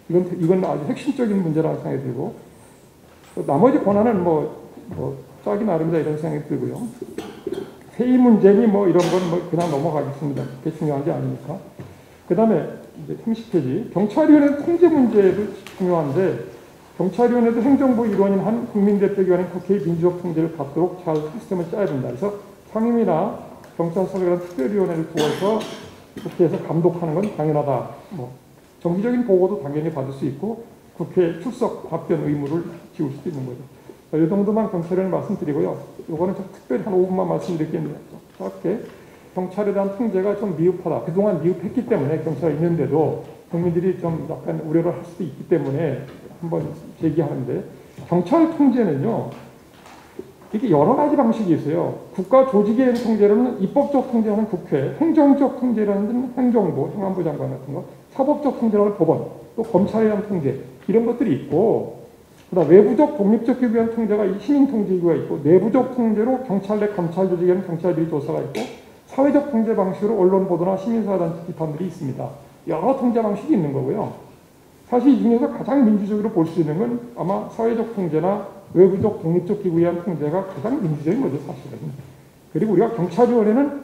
이건 아주 핵심적인 문제라는 생각이 들고 나머지 권한은 짜기 나름이다 이런 생각이 들고요. 회의 문제니 뭐 이런 건 그냥 넘어가겠습니다. 그게 중요한 게 아니니까. 그 다음에 이제 30페이지. 경찰위원회 통제 문제도 중요한데 경찰위원회도 행정부 일원인 한 국민대표기관인 국회의 민주적 통제를 받도록 잘 시스템을 짜야 된다. 그래서 상임위나 경찰서라는 특별위원회를 두어서 국회에서 감독하는 건 당연하다. 정기적인 보고도 당연히 받을 수 있고 국회 출석 답변 의무를 지울 수도 있는 거죠. 이 정도만 경찰위원회 말씀드리고요. 이거는 특별히 한 5분만 말씀드리겠습니다. 짧게 경찰에 대한 통제가 좀 미흡하다. 그동안 미흡했기 때문에 경찰이 있는데도 국민들이 좀 약간 우려를 할 수도 있기 때문에 한번 제기하는데 경찰 통제는요, 이게 여러 가지 방식이 있어요. 국가 조직에 의한 통제로는 입법적 통제하는 국회, 행정적 통제라는 행정부, 행안부 장관 같은 거, 사법적 통제라는 법원, 또 검찰에 의한 통제, 이런 것들이 있고, 그다음 외부적 독립적 기구에 의한 통제가 시민 통제기구가 있고, 내부적 통제로 경찰 내 감찰 조직에 의한 경찰비리 조사가 있고, 사회적 통제 방식으로 언론 보도나 시민사회단체 비판들이 있습니다. 여러 통제 방식이 있는 거고요. 사실 이 중에서 가장 민주적으로 볼 수 있는 건 아마 사회적 통제나 외부적 독립적 기구에 의한 통제가 가장 민주적인 거죠, 사실은. 그리고 우리가 경찰위원회는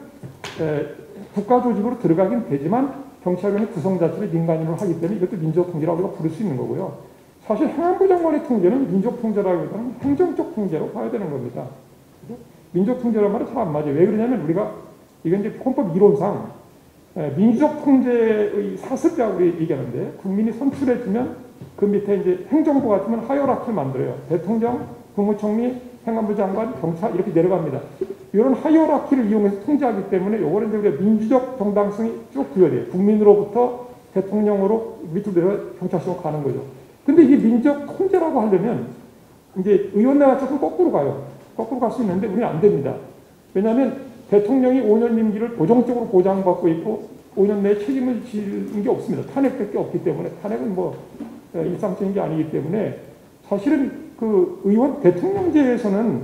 국가 조직으로 들어가긴 되지만 경찰위원회 구성 자체를 민간인으로 하기 때문에 이것도 민주적 통제라고 우리가 부를 수 있는 거고요. 사실 행안부 장관의 통제는 민족 통제라기보다는 행정적 통제로 봐야 되는 겁니다. 민족 통제란 말은 잘 안 맞아요. 왜 그러냐면 우리가 이건 이제 헌법 이론상 민주적 통제의 사슬이라고 얘기하는데, 국민이 선출해주면 그 밑에 이제 행정부 같으면 하이어라키를 만들어요. 대통령, 국무총리, 행안부 장관, 경찰 이렇게 내려갑니다. 이런 하이어라키를 이용해서 통제하기 때문에 이거는 이제 우리가 민주적 정당성이 쭉 부여돼요. 국민으로부터 대통령으로 밑으로 내려 경찰서로 가는 거죠. 근데 이게 민주적 통제라고 하려면 이제 의원내가 조금 거꾸로 가요. 거꾸로 갈 수 있는데 우리는 안 됩니다. 왜냐하면 대통령이 5년 임기를 고정적으로 보장받고 있고 5년 내에 책임을 지는 게 없습니다. 탄핵될 게 없기 때문에, 탄핵은 뭐 일상적인 게 아니기 때문에, 사실은 그 의원 대통령제에서는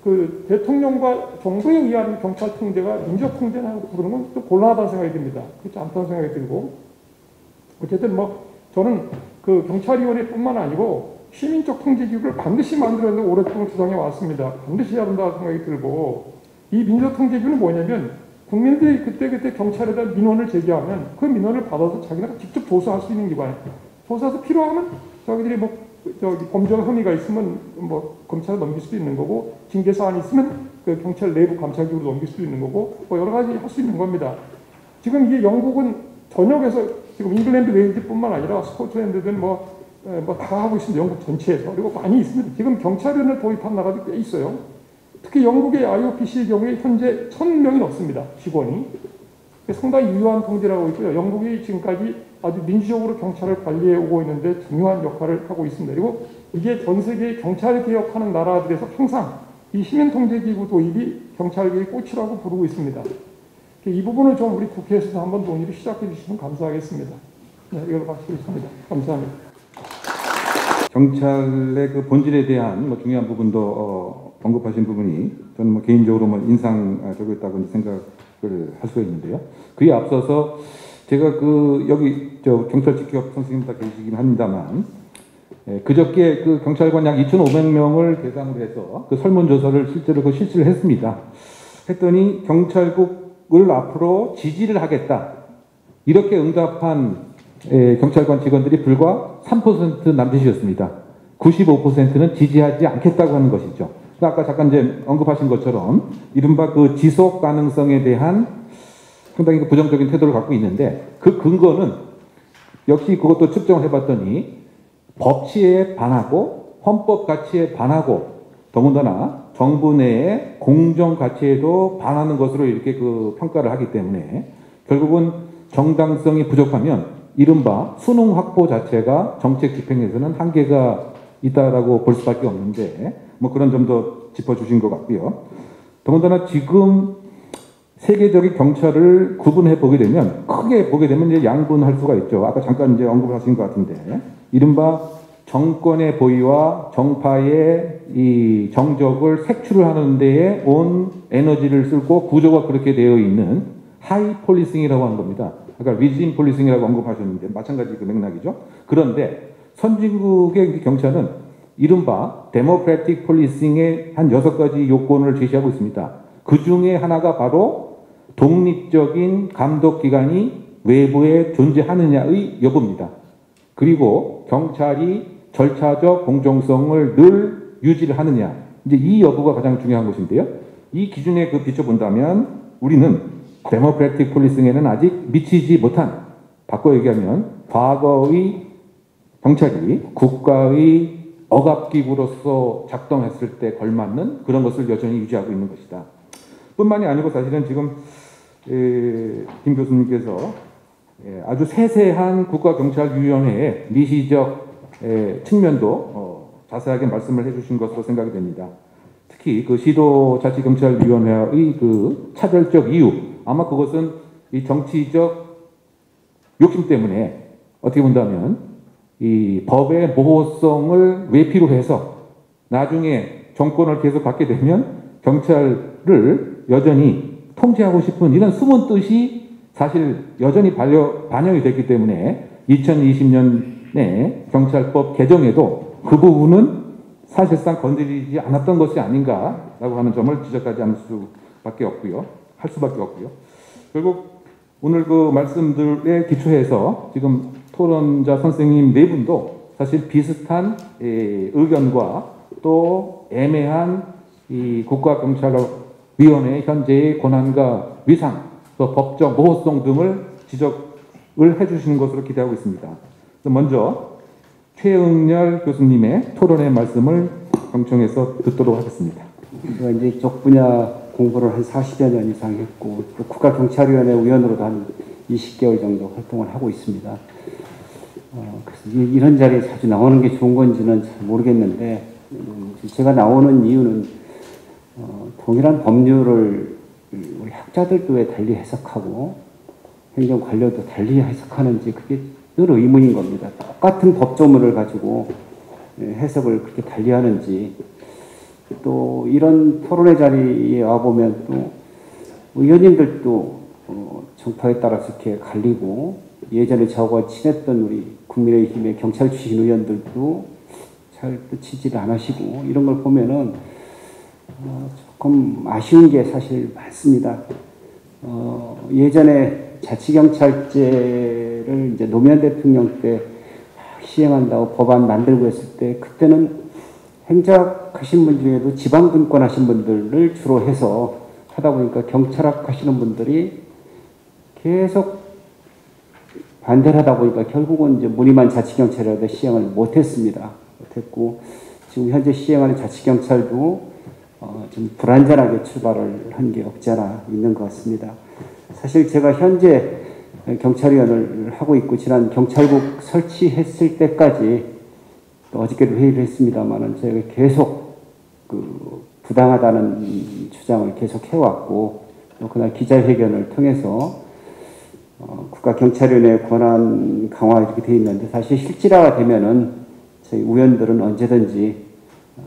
그 대통령과 정부에 의한 경찰 통제가 민주적 통제라고 부르는 건 좀 곤란하다는 생각이 듭니다. 그렇지 않다는 생각이 들고, 어쨌든 뭐 저는 그 경찰위원회뿐만 아니고 시민적 통제기구를 반드시 만들어야 된다고 오랫동안 주장해 왔습니다. 반드시 해야 된다는 생각이 들고, 이 민주적 통제기구는 뭐냐면 국민들이 그때 경찰에 대한 민원을 제기하면 그 민원을 받아서 자기네가 직접 조사할 수 있는 기관이에요. 조사해서 필요하면 자기들이 뭐 범죄 혐의가 있으면 뭐 검찰에 넘길 수도 있는 거고, 징계 사안이 있으면 그 경찰 내부 감찰기구로 넘길 수도 있는 거고, 뭐 여러 가지 할 수 있는 겁니다. 지금 이게 영국은 전역에서 지금 잉글랜드 웨일즈뿐만 아니라 스코틀랜드든 뭐 다 하고 있습니다. 영국 전체에서. 그리고 많이 있습니다. 지금 경찰원을 도입한 나라도 꽤 있어요. 특히 영국의 IOPC의 경우에 현재 1000명이 넘습니다. 직원이. 상당히 유효한 통제라고 있고요. 영국이 지금까지 아주 민주적으로 경찰을 관리해 오고 있는데 중요한 역할을 하고 있습니다. 그리고 이게 전 세계 경찰 개혁하는 나라들에서 항상 이 시민통제기구 도입이 경찰계의 꽃이라고 부르고 있습니다. 이 부분을 좀 우리 국회에서도 한번 논의를 시작해 주시면 감사하겠습니다. 네, 이걸 마치겠습니다. 감사합니다. 경찰의 그 본질에 대한 뭐 중요한 부분도 언급하신 부분이 저는 뭐 개인적으로 뭐 인상적이었다고 생각을 할 수가 있는데요. 그에 앞서서 제가 그 여기 저 경찰 직업 선생님 다 계시긴 합니다만, 그저께 그 경찰관 약 2,500명을 대상으로 해서 그 설문조사를 실제로 그 실시를 했습니다. 했더니 경찰국을 앞으로 지지를 하겠다, 이렇게 응답한 경찰관 직원들이 불과 3% 남짓이었습니다. 95%는 지지하지 않겠다고 하는 것이죠. 아까 잠깐 이제 언급하신 것처럼 이른바 그 지속 가능성에 대한 상당히 부정적인 태도를 갖고 있는데, 그 근거는 역시 그것도 측정을 해봤더니 법치에 반하고 헌법 가치에 반하고 더군다나 정부 내의 공정 가치에도 반하는 것으로 이렇게 그 평가를 하기 때문에 결국은 정당성이 부족하면 이른바 수능 확보 자체가 정책 집행에서는 한계가 있다라고 볼 수밖에 없는데, 뭐 그런 점도 짚어주신 것 같고요. 더군다나 지금 세계적인 경찰을 구분해 보게 되면, 크게 보게 되면 이제 양분할 수가 있죠. 아까 잠깐 이제 언급하신 것 같은데, 이른바 정권의 보위와 정파의 이 정적을 색출을 하는 데에 온 에너지를 쓰고 구조가 그렇게 되어 있는 하이 폴리싱이라고 하는 겁니다. 아까 리진 폴리싱이라고 언급하셨는데 마찬가지 그 맥락이죠. 그런데 선진국의 경찰은 이른바 데모크래틱 폴리싱의 한 6가지 요건을 제시하고 있습니다. 그 중에 하나가 바로 독립적인 감독기관이 외부에 존재하느냐의 여부입니다. 그리고 경찰이 절차적 공정성을 늘 유지를 하느냐, 이제 이 여부가 가장 중요한 것인데요. 이 기준에 그 비춰본다면 우리는 데모크래틱 폴리싱에는 아직 미치지 못한, 바꿔 얘기하면 과거의 경찰이 국가의 억압기구로서 작동했을 때 걸맞는 그런 것을 여전히 유지하고 있는 것이다. 뿐만이 아니고 사실은 지금 김 교수님께서 아주 세세한 국가경찰위원회의 미시적 측면도 자세하게 말씀을 해주신 것으로 생각이 됩니다. 특히 그 시도자치경찰위원회의 그 차별적 이유, 아마 그것은 이 정치적 욕심 때문에 어떻게 본다면 이 법의 모호성을 외피로 해서 나중에 정권을 계속 갖게 되면 경찰을 여전히 통제하고 싶은 이런 숨은 뜻이 사실 여전히 반영이 됐기 때문에 2020년에 경찰법 개정에도 그 부분은 사실상 건드리지 않았던 것이 아닌가라고 하는 점을 지적하지 않을 수밖에 없고요. 할 수밖에 없고요. 결국 오늘 그 말씀들에 기초해서 지금 토론자 선생님 네 분도 사실 비슷한 의견과 또 애매한 이 국가경찰위원회의 현재의 권한과 위상, 또 법적 모호성 등을 지적을 해주시는 것으로 기대하고 있습니다. 먼저 최응렬 교수님의 토론의 말씀을 경청해서 듣도록 하겠습니다. 제가 이제 이쪽 분야 공부를 한 40여 년 이상 했고, 또 국가경찰위원회 위원으로도 한 20개월 정도 활동을 하고 있습니다. 그래서 이런 자리에 자주 나오는 게 좋은 건지는 잘 모르겠는데, 제가 나오는 이유는 동일한 법률을 우리 학자들도 왜 달리 해석하고 행정관료도 달리 해석하는지 그게 늘 의문인 겁니다. 똑같은 법조문을 가지고 해석을 그렇게 달리 하는지, 또 이런 토론의 자리에 와보면 또 의원님들도 정파에 따라서 이렇게 갈리고, 예전에 저하고 친했던 우리 국민의힘의 경찰 출신 의원들도 잘 지지를 안 하시고, 이런 걸 보면은 조금 아쉬운 게 사실 많습니다. 예전에 자치경찰제를 이제 노무현 대통령 때 시행한다고 법안 만들고 했을 때, 그때는 행정하신 분 중에도 지방분권 하신 분들을 주로 해서 하다 보니까 경찰학 하시는 분들이 계속 반대를 하다 보니까 결국은 이제 무늬만 자치경찰이라도 시행을 못했습니다. 못했고, 지금 현재 시행하는 자치경찰도 좀 불안전하게 출발을 한 게 없지 않아 있는 것 같습니다. 사실 제가 현재 경찰위원을 하고 있고, 지난 경찰국 설치했을 때까지, 또 어저께도 회의를 했습니다만은, 저희가 계속 그 부당하다는 주장을 계속 해왔고, 또 그날 기자회견을 통해서 국가경찰위원회 권한 강화 이렇게 되어 있는데, 사실 실질화가 되면은 저희 의원들은 언제든지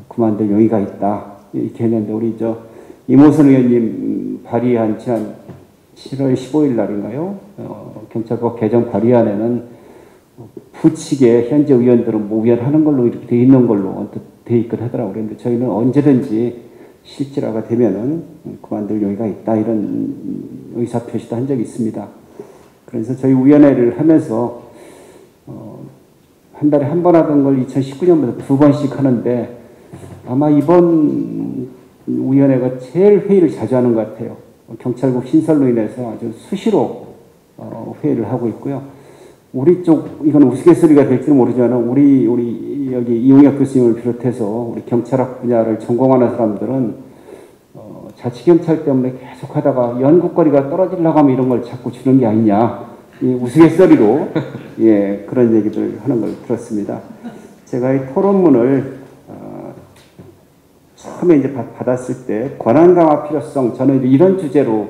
그만둘 용의가 있다 이렇게 했는데, 우리 이모선 의원님 발의한 지난 7월 15일 날인가요? 경찰법 개정 발의안에는 부칙에 현재 의원들은 무위원하는 걸로 이렇게 되어 있는 걸로 언뜻 되어 있긴 하더라고요. 그런데 저희는 언제든지 실질화가 되면은 그만둘 용의가 있다 이런 의사표시도 한 적이 있습니다. 그래서 저희 위원회를 하면서 한 달에 한 번 하던 걸 2019년부터 2번씩 하는데, 아마 이번 위원회가 제일 회의를 자주 하는 것 같아요. 경찰국 신설로 인해서 아주 수시로 회의를 하고 있고요. 우리 쪽, 이건 우스갯소리가 될지는 모르지만, 우리 여기 이용혁 교수님을 비롯해서 우리 경찰학 분야를 전공하는 사람들은 자치경찰 때문에 계속 하다가 연구거리가 떨어지려고 하면 이런 걸 자꾸 주는 게 아니냐, 이 우스갯소리로 예, 그런 얘기들 하는 걸 들었습니다. 제가 이 토론문을 처음에 이제 받았을 때 권한 강화 필요성, 저는 이런 주제로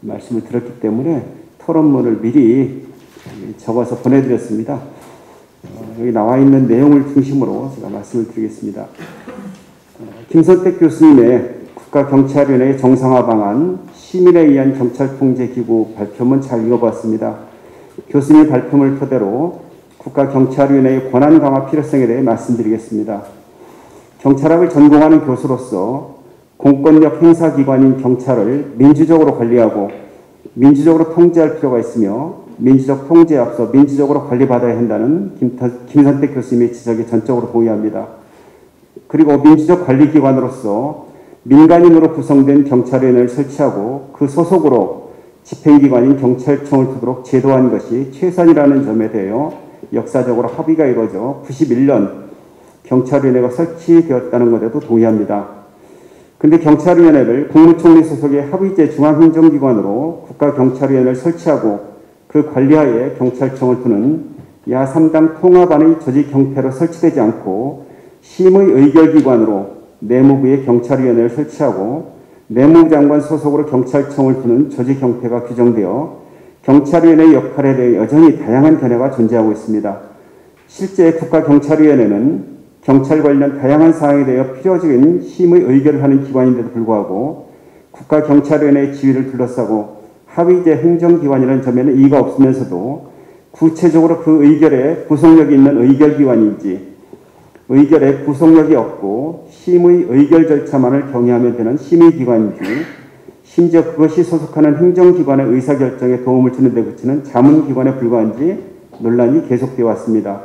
말씀을 드렸기 때문에 토론문을 미리 적어서 보내드렸습니다. 여기 나와 있는 내용을 중심으로 제가 말씀을 드리겠습니다. 김선택 교수님의 국가경찰위원회 정상화 방안, 시민에 의한 경찰통제기구 발표문 잘 읽어봤습니다. 교수님의 발표를 토대로 국가경찰위원회의 권한 강화 필요성에 대해 말씀드리겠습니다. 경찰학을 전공하는 교수로서 공권력 행사기관인 경찰을 민주적으로 관리하고 민주적으로 통제할 필요가 있으며, 민주적 통제에 앞서 민주적으로 관리받아야 한다는 김선택 교수님의 지적에 전적으로 동의합니다. 그리고 민주적 관리기관으로서 민간인으로 구성된 경찰위원회를 설치하고 그 소속으로 집행기관인 경찰청을 두도록 제도한 것이 최선이라는 점에 대하여 역사적으로 합의가 이루어져 91년 경찰위원회가 설치되었다는 것에도 동의합니다. 근데 경찰위원회를 국무총리 소속의 합의제 중앙행정기관으로 국가경찰위원회를 설치하고 그 관리하에 경찰청을 두는 야 3당 통합안의 조직 형태로 설치되지 않고 심의 의결기관으로 내무부의 경찰위원회를 설치하고 내무부 장관 소속으로 경찰청을 두는 조직 형태가 규정되어 경찰위원회의 역할에 대해 여전히 다양한 견해가 존재하고 있습니다. 실제 국가경찰위원회는 경찰 관련 다양한 사항에 대해 필요적인 심의 의결을 하는 기관인데도 불구하고 국가경찰위원회의 지위를 둘러싸고 하위제 행정기관이라는 점에는 이의가 없으면서도 구체적으로 그 의결에 구속력이 있는 의결기관인지 의결에 구속력이 없고 심의 의결 절차만을 경위하면 되는 심의기관인지 심지어 그것이 소속하는 행정기관의 의사결정에 도움을 주는 데 그치는 자문기관에 불과한지 논란이 계속되어 왔습니다.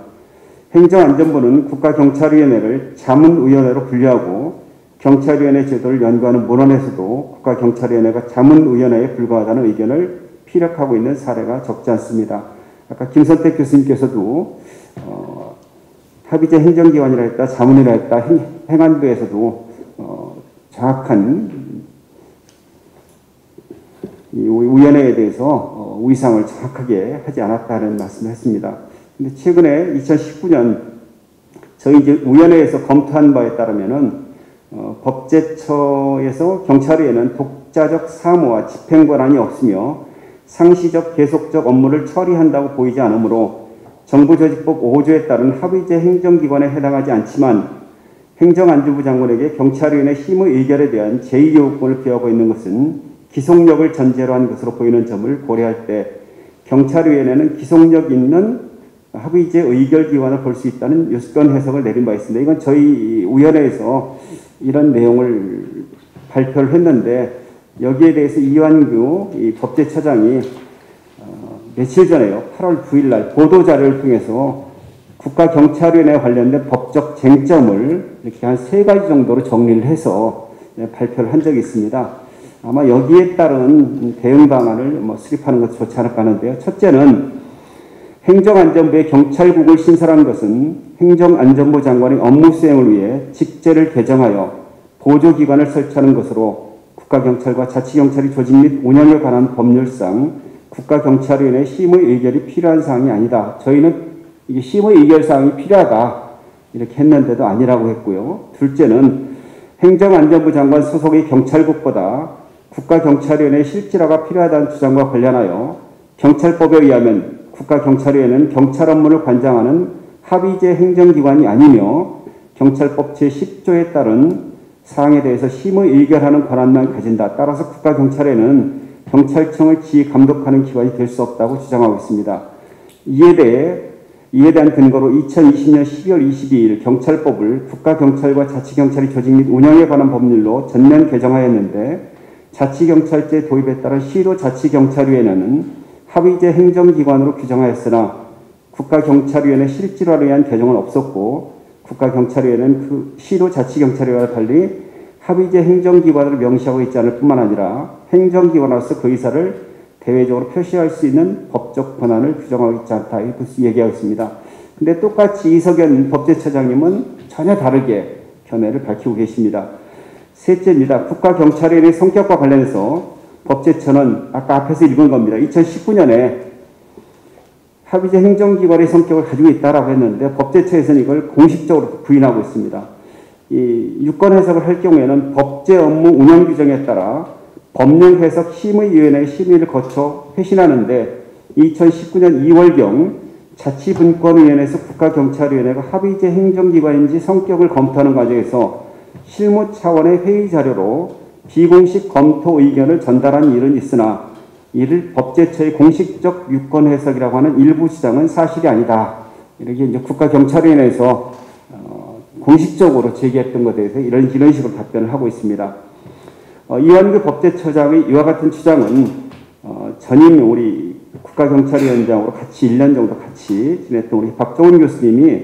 행정안전부는 국가경찰위원회를 자문위원회로 분류하고 경찰위원회 제도를 연구하는 문헌에서도 국가경찰위원회가 자문위원회에 불과하다는 의견을 피력하고 있는 사례가 적지 않습니다. 아까 김선택 교수님께서도 합의제 행정기관이라 했다, 자문이라 했다, 행안부에서도 정확한 이 위원회에 대해서 위상을 정확하게 하지 않았다는 말씀을 했습니다. 근데 최근에 2019년 저희 이제 위원회에서 검토한 바에 따르면은 법제처에서 경찰위에는 독자적 사무와 집행 권한이 없으며 상시적 계속적 업무를 처리한다고 보이지 않으므로 정부조직법 5조에 따른 합의제 행정기관에 해당하지 않지만 행정안전부 장관에게 경찰위원회 심의 의결에 대한 제2요구권을 부여하고 있는 것은 기속력을 전제로 한 것으로 보이는 점을 고려할 때 경찰위원회는 기속력 있는 합의제 의결기관을 볼 수 있다는 유권 해석을 내린 바 있습니다. 이건 저희 위원회에서 이런 내용을 발표를 했는데 여기에 대해서 이완규 법제처장이 며칠 전에요. 8월 9일 날 보도자료를 통해서 국가경찰위원회 관련된 법적 쟁점을 이렇게 한 3가지 정도로 정리를 해서 발표를 한 적이 있습니다. 아마 여기에 따른 대응 방안을 수립하는 것이 좋지 않을까 하는데요. 첫째는 행정안전부의 경찰국을 신설한 것은 행정안전부 장관의 업무 수행을 위해 직제를 개정하여 보조기관을 설치하는 것으로 국가경찰과 자치경찰이 조직 및 운영에 관한 법률상 국가경찰위원회 심의 의결이 필요한 사항이 아니다. 저희는 이게 심의 의결 사항이 필요하다 이렇게 했는데도 아니라고 했고요. 둘째는 행정안전부 장관 소속의 경찰국보다 국가경찰위원회의 실질화가 필요하다는 주장과 관련하여 경찰법에 의하면 국가경찰위원회는 경찰 업무를 관장하는 합의제 행정기관이 아니며 경찰법 제10조에 따른 사항에 대해서 심의 의결하는 권한만 가진다. 따라서 국가경찰회는 경찰청을 지휘 감독하는 기관이 될 수 없다고 주장하고 있습니다. 이에 대한 근거로 2020년 12월 22일 경찰법을 국가경찰과 자치경찰의 조직 및 운영에 관한 법률로 전면 개정하였는데 자치경찰제 도입에 따른 시도자치경찰위원회는 합의제 행정기관으로 규정하였으나 국가경찰위원회 실질화를 위한 개정은 없었고 국가경찰위원회는 그 시도자치경찰위와 달리 합의제 행정기관으로 명시하고 있지 않을 뿐만 아니라 행정기관으로서 그 의사를 대외적으로 표시할 수 있는 법적 권한을 규정하고 있지 않다 이렇게 얘기하고 있습니다. 근데 똑같이 이석연 법제처장님은 전혀 다르게 견해를 밝히고 계십니다. 셋째입니다. 국가경찰위원회의 성격과 관련해서 법제처는 아까 앞에서 읽은 겁니다. 2019년에 합의제 행정기관의 성격을 가지고 있다라고 했는데 법제처에서는 이걸 공식적으로 부인하고 있습니다. 이 유권 해석을 할 경우에는 법제 업무 운영 규정에 따라 법령 해석 심의위원회의 심의를 거쳐 회신하는데 2019년 2월경 자치분권위원회에서 국가경찰위원회가 합의제 행정기관인지 성격을 검토하는 과정에서 실무 차원의 회의 자료로 비공식 검토 의견을 전달한 일은 있으나 이를 법제처의 공식적 유권 해석이라고 하는 일부 주장은 사실이 아니다. 이렇게 이제 국가경찰위원회에서 공식적으로 제기했던 것에 대해서 이런 식으로 답변을 하고 있습니다. 이완규 법제처장의 이와 같은 주장은 전임 우리 국가경찰위원장으로 같이 1년 정도 같이 지냈던 우리 박종훈 교수님이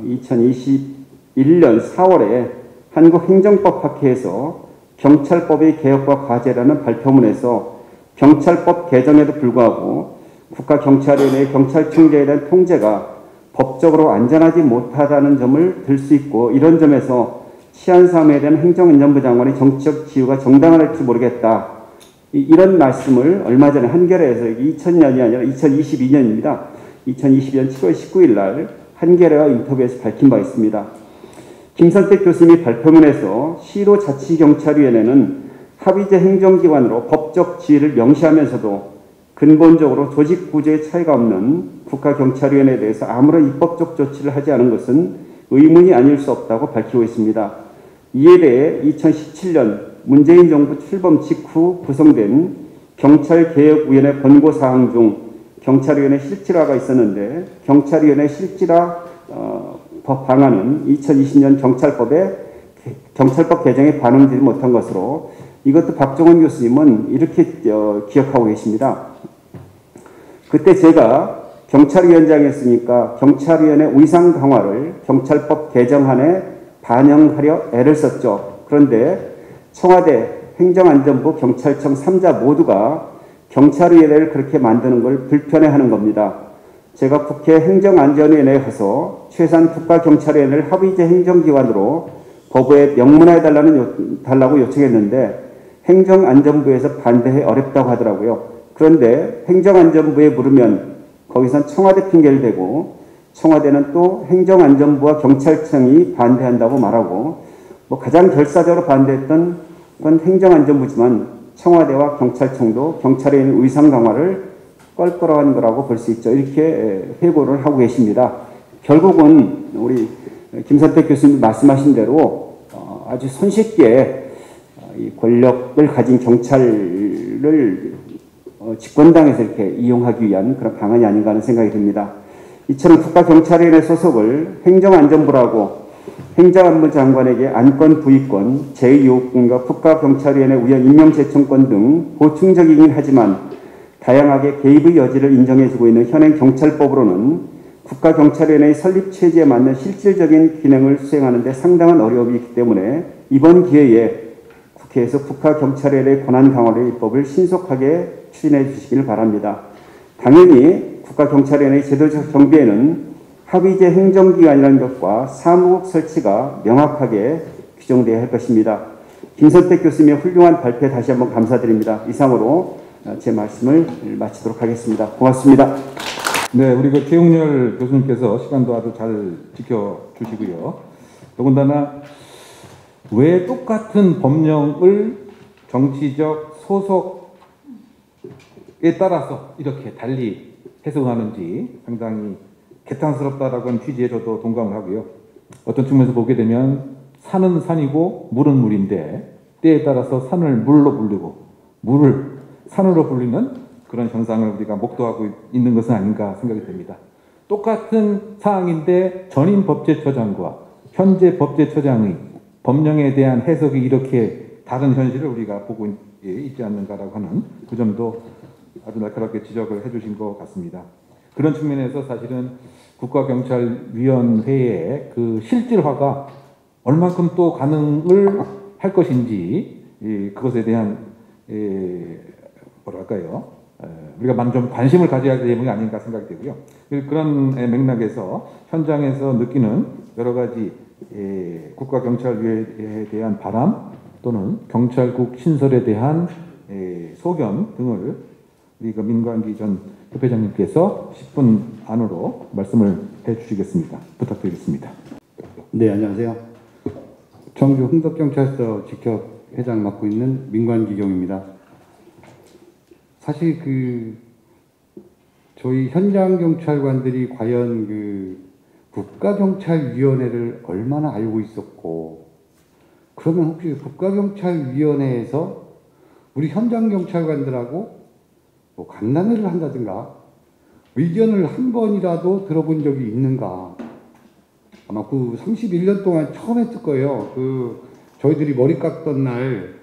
2021년 4월에 한국행정법학회에서 경찰법의 개혁과 과제라는 발표문에서 경찰법 개정에도 불구하고 국가경찰위원회의 경찰청장에 대한 통제가 법적으로 안전하지 못하다는 점을 들 수 있고 이런 점에서 치안사무에 대한 행정안전부 장관의 정치적 지위가 정당할지 모르겠다. 이런 말씀을 얼마 전에 한겨레에서 2000년이 아니라 2022년입니다. 2022년 7월 19일 날 한겨레와 인터뷰에서 밝힌 바 있습니다. 김선택 교수님이 발표문에서 시도자치경찰위원회는 합의제 행정기관으로 법적 지위를 명시하면서도 근본적으로 조직 구조의 차이가 없는 국가경찰위원회에 대해서 아무런 입법적 조치를 하지 않은 것은 의문이 아닐 수 없다고 밝히고 있습니다. 이에 대해 2017년 문재인 정부 출범 직후 구성된 경찰개혁위원회 권고사항 중 경찰위원회 실질화가 있었는데 경찰위원회 실질화 법 방안은 2020년 경찰법 개정에 반영되지 못한 것으로 이것도 박종원 교수님은 이렇게 기억하고 계십니다. 그때 제가 경찰위원장이었으니까 경찰위원회 의상 강화를 경찰법 개정안에 반영하려 애를 썼죠. 그런데 청와대, 행정안전부, 경찰청 3자 모두가 경찰위원회를 그렇게 만드는 걸 불편해하는 겁니다. 제가 국회 행정안전위원회에 가서 최소한 국가경찰위원회를 합의제 행정기관으로 법에 명문화해달라고 요청했는데 행정안전부에서 반대해 어렵다고 하더라고요. 그런데 행정안전부에 물으면 거기선 청와대 핑계를 대고 청와대는 또 행정안전부와 경찰청이 반대한다고 말하고 가장 결사적으로 반대했던 건 행정안전부지만 청와대와 경찰청도 경찰에 있는 의상 강화를 껄끄러워한 거라고 볼 수 있죠. 이렇게 회고를 하고 계십니다. 결국은 우리 김선택 교수님 말씀하신 대로 아주 손쉽게 이 권력을 가진 경찰을 집권당에서 이렇게 이용하기 위한 그런 방안이 아닌가 하는 생각이 듭니다. 이처럼 국가경찰위원회 소속을 행정안전부라고 행정안보 장관에게 안건 부의권, 제2요건과 국가경찰위원회 위원 임명제청권 등 보충적이긴 하지만 다양하게 개입의 여지를 인정해주고 있는 현행 경찰법으로는 국가경찰위원회의 설립 체제에 맞는 실질적인 기능을 수행하는 데 상당한 어려움이 있기 때문에 이번 기회에 국회에서 국가경찰위원회의 권한 강화의 입법을 신속하게 추진해 주시길 바랍니다. 당연히 국가경찰위원회의 제도적 정비에는 합의제 행정기관이라는 것과 사무국 설치가 명확하게 규정되어야 할 것입니다. 김선택 교수님의 훌륭한 발표에 다시 한번 감사드립니다. 이상으로 제 말씀을 마치도록 하겠습니다. 고맙습니다. 네, 우리 최웅렬 교수님께서 시간도 아주 잘 지켜주시고요. 더군다나 왜 똑같은 법령을 정치적 소속에 따라서 이렇게 달리 해석하는지 상당히 개탄스럽다라고 하는 취지에 저도 동감을 하고요. 어떤 측면에서 보게 되면 산은 산이고 물은 물인데 때에 따라서 산을 물로 불리고 물을 산으로 불리는 그런 현상을 우리가 목도하고 있는 것은 아닌가 생각이 됩니다. 똑같은 사항인데 전임 법제처장과 현재 법제처장의 법령에 대한 해석이 이렇게 다른 현실을 우리가 보고 있지 않는가라고 하는 그 점도 아주 날카롭게 지적을 해주신 것 같습니다. 그런 측면에서 사실은 국가경찰위원회의 그 실질화가 얼만큼 또 가능을 할 것인지 그것에 대한 뭐랄까요, 우리가 좀 관심을 가져야 될 내용이 아닌가 생각이 되고요. 그런 맥락에서 현장에서 느끼는 여러 가지 국가경찰위에 대한 바람 또는 경찰국 신설에 대한 소견 등을 우리 민관기 전 협회장님께서 10분 안으로 말씀을 해주시겠습니다. 부탁드리겠습니다. 네, 안녕하세요. 청주 흥덕경찰서 직협회장 맡고 있는 민관기경입니다. 사실 저희 현장 경찰관들이 과연 국가경찰위원회를 얼마나 알고 있었고, 그러면 혹시 국가경찰위원회에서 우리 현장 경찰관들하고 간담회를 한다든가 의견을 한 번이라도 들어본 적이 있는가? 아마 31년 동안 처음 했을 거예요. 저희들이 머리 깎던 날,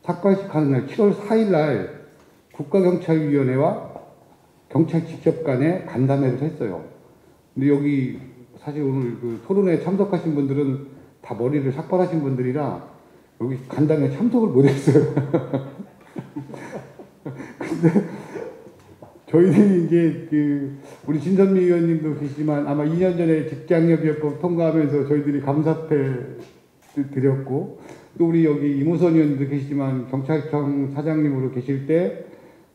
삭발식 하는 날 7월 4일 날 국가경찰위원회와 경찰 직접 간에 간담회를 했어요. 근데 여기 사실 오늘 토론회에 참석하신 분들은 다 머리를 삭발하신 분들이라 여기 간담회 참석을 못했어요. 근데 저희들이 이제 우리 진선미 의원님도 계시지만 아마 2년 전에 직장협의법 통과하면서 저희들이 감사패 드렸고, 또 우리 여기 이모선 의원님도 계시지만 경찰청 사장님으로 계실 때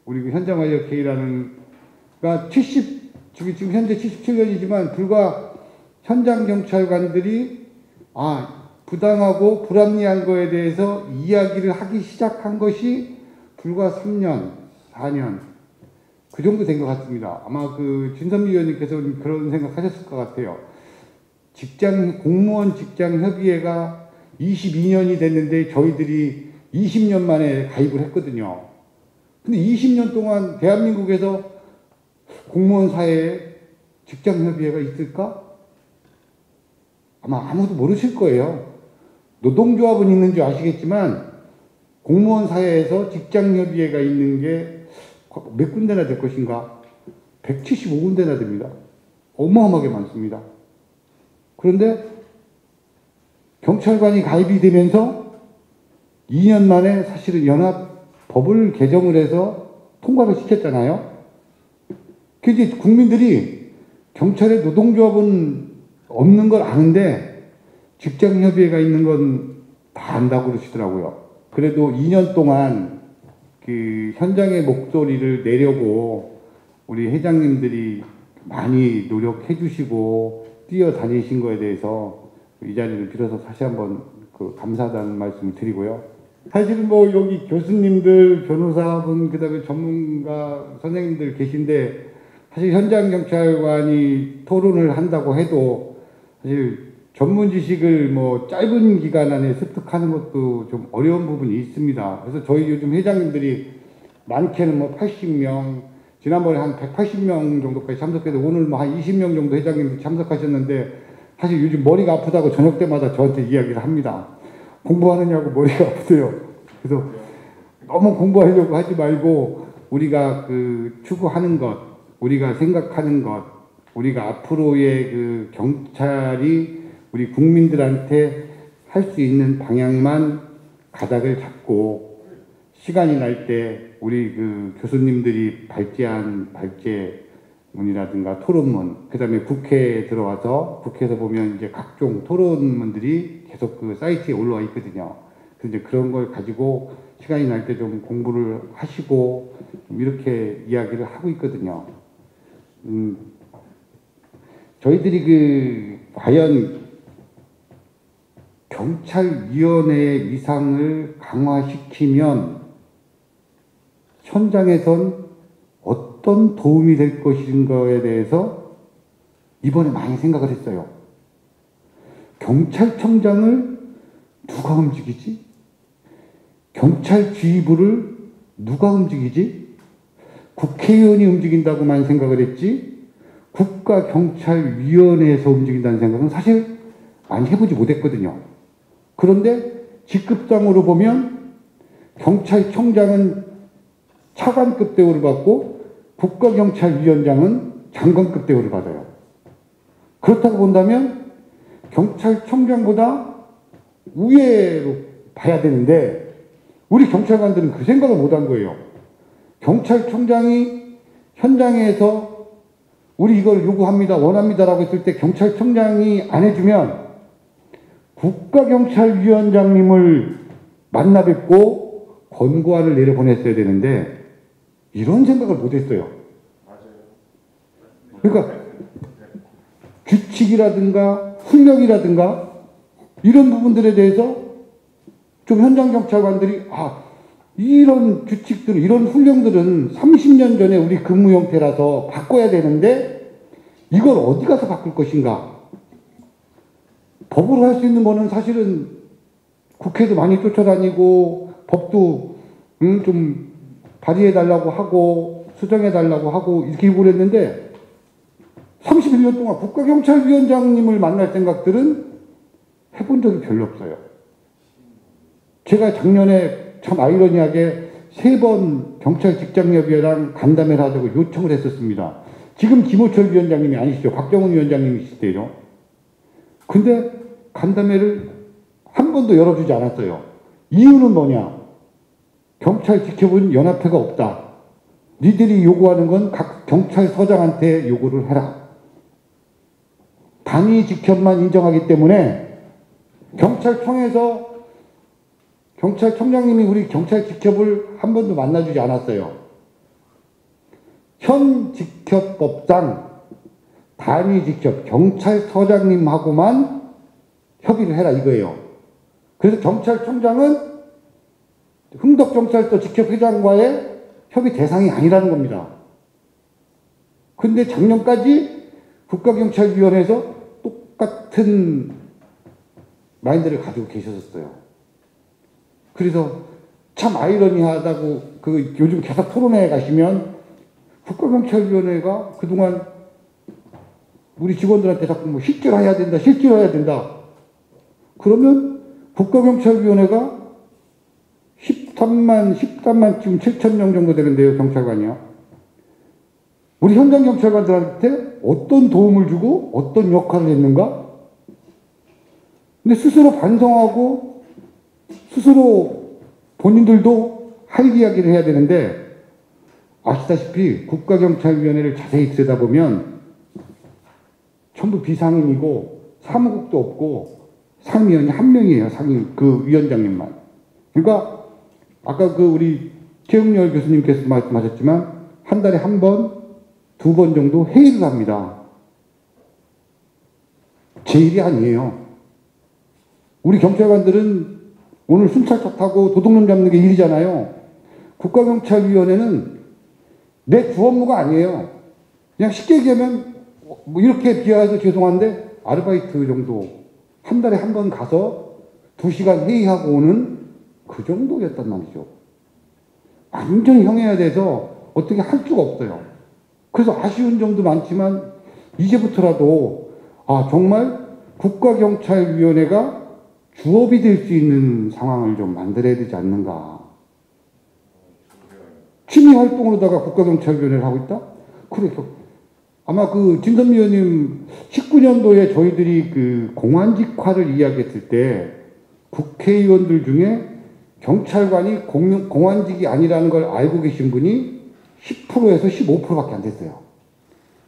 우리 현장활력회의라는 지금 현재 77년이지만 불과 현장 경찰관들이 부당하고 불합리한 거에 대해서 이야기를 하기 시작한 것이 불과 3년, 4년 그 정도 된 것 같습니다. 아마 그 진선미 의원님께서 그런 생각하셨을 것 같아요. 공무원 직장협의회가 22년이 됐는데 저희들이 20년 만에 가입을 했거든요. 근데 20년 동안 대한민국에서 공무원 사회에 직장협의회가 있을까? 아마 아무도 모르실 거예요. 노동조합은 있는 줄 아시겠지만 공무원 사회에서 직장협의회가 있는 게 몇 군데나 될 것인가? 175군데나 됩니다. 어마어마하게 많습니다. 그런데 경찰관이 가입이 되면서 2년 만에 사실은 연합법을 개정을 해서 통과를 시켰잖아요. 그래서 이제 국민들이 경찰에 노동조합은 없는 걸 아는데 직장협의회가 있는 건 다 안다고 그러시더라고요. 그래도 2년 동안 그 현장의 목소리를 내려고 우리 회장님들이 많이 노력해 주시고 뛰어다니신 거에 대해서 이 자리를 빌어서 다시 한번 그 감사하다는 말씀을 드리고요. 사실 뭐 여기 교수님들, 변호사분, 그 다음에 전문가 선생님들 계신데 사실 현장 경찰관이 토론을 한다고 해도 사실 전문 지식을 뭐 짧은 기간 안에 습득하는 것도 좀 어려운 부분이 있습니다. 그래서 저희 요즘 회장님들이 많게는 뭐 80명, 지난번에 한 180명 정도까지 참석해서 오늘 뭐 한 20명 정도 회장님들이 참석하셨는데 사실 요즘 머리가 아프다고 저녁 때마다 저한테 이야기를 합니다. 공부하느냐고 머리가 아프대요. 그래서 너무 공부하려고 하지 말고 우리가 그 추구하는 것, 우리가 생각하는 것, 우리가 앞으로의 그 경찰이 우리 국민들한테 할 수 있는 방향만 가닥을 잡고 시간이 날 때 우리 그 교수님들이 발제한 발제문이라든가 토론문, 그 다음에 국회에 들어와서 국회에서 보면 이제 각종 토론문들이 계속 그 사이트에 올라와 있거든요. 그래서 이제 그런 걸 가지고 시간이 날 때 좀 공부를 하시고 좀 이렇게 이야기를 하고 있거든요. 저희들이 그 과연 경찰위원회의 위상을 강화시키면 현장에선 어떤 도움이 될 것인가에 대해서 이번에 많이 생각을 했어요. 경찰청장을 누가 움직이지? 경찰지휘부를 누가 움직이지? 국회의원이 움직인다고만 생각을 했지 국가경찰위원회에서 움직인다는 생각은 사실 많이 해보지 못했거든요. 그런데 직급상으로 보면 경찰청장은 차관급 대우를 받고 국가경찰위원장은 장관급 대우를 받아요. 그렇다고 본다면 경찰청장보다 우회로 봐야 되는데 우리 경찰관들은 그 생각을 못한 거예요. 경찰청장이 현장에서 우리 이걸 요구합니다, 원합니다라고 했을 때 경찰청장이 안 해주면 국가경찰위원장님을 만나 뵙고 권고안을 내려보냈어야 되는데 이런 생각을 못했어요. 그러니까 규칙이라든가 훈령이라든가 이런 부분들에 대해서 좀 현장 경찰관들이 이런 규칙들, 이런 훈령들은 30년 전에 우리 근무 형태라서 바꿔야 되는데 이걸 어디 가서 바꿀 것인가? 법으로 할 수 있는 거는 사실은 국회도 많이 쫓아다니고 법도 좀 발의해달라고 하고 수정해달라고 하고 이렇게 요구를 했는데 31년 동안 국가경찰위원장님을 만날 생각들은 해본 적이 별로 없어요. 제가 작년에 참 아이러니하게 3번 경찰 직장협의회랑 간담회를 하자고 요청을 했었습니다. 지금 김호철 위원장님이 아니시죠. 박정훈 위원장님이실 때죠. 근데 간담회를 한 번도 열어주지 않았어요. 이유는 뭐냐? 경찰 지켜본 연합회가 없다. 니들이 요구하는 건 각 경찰서장한테 요구를 해라. 단위 직협만 인정하기 때문에 경찰청에서 경찰청장님이 우리 경찰 직협을 한 번도 만나주지 않았어요. 현 직협법상 단위 직협 경찰서장님하고만 협의를 해라 이거예요. 그래서 경찰청장은 흥덕경찰서 직협회장과의 협의 대상이 아니라는 겁니다. 근데 작년까지 국가경찰위원회에서 똑같은 마인드를 가지고 계셨었어요. 그래서 참 아이러니하다고 그 요즘 계속 토론회에 가시면 국가경찰위원회가 그동안 우리 직원들한테 자꾸 뭐 실질화해야 된다, 실질화해야 된다. 그러면 국가경찰위원회가 13만 지금 7천 명 정도 되는데요, 경찰관이요. 우리 현장 경찰관들한테 어떤 도움을 주고 어떤 역할을 했는가? 근데 스스로 반성하고 스스로 본인들도 할 이야기를 해야 되는데 아시다시피 국가경찰위원회를 자세히 들여다보면 전부 비상임이고 사무국도 없고 상임위원이 한 명이에요. 상임 그 위원장님만. 그러니까 아까 그 우리 최웅열 교수님께서 말씀하셨지만 한 달에 한 번, 두 번 정도 회의를 합니다. 제 일이 아니에요. 우리 경찰관들은 오늘 순찰차 타고 도둑놈 잡는 게 일이잖아요. 국가경찰위원회는 내 주 업무가 아니에요. 그냥 쉽게 얘기하면 뭐 이렇게 비하해서 죄송한데 아르바이트 정도 한 달에 한 번 가서 2시간 회의하고 오는 그 정도였단 말이죠. 완전히 형해야 돼서 어떻게 할 수가 없어요. 그래서 아쉬운 점도 많지만 이제부터라도 정말 국가경찰위원회가 주업이 될 수 있는 상황을 좀 만들어야 되지 않는가. 취미활동으로다가 국가경찰위원회를 하고 있다? 그래서 아마 그 진선미 의원님 19년도에 저희들이 그 공안직화를 이야기했을 때 국회의원들 중에 경찰관이 공안직이 아니라는 걸 알고 계신 분이 10%에서 15%밖에 안 됐어요.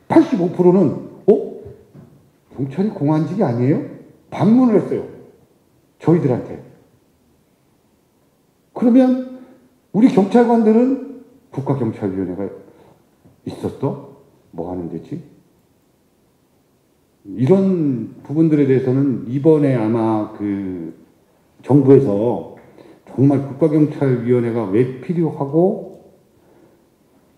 85%는 경찰이 공안직이 아니에요? 반문을 했어요. 저희들한테. 그러면 우리 경찰관들은 국가경찰위원회가 있었어? 뭐 하는 데지? 이런 부분들에 대해서는 이번에 아마 그 정부에서 정말 국가경찰위원회가 왜 필요하고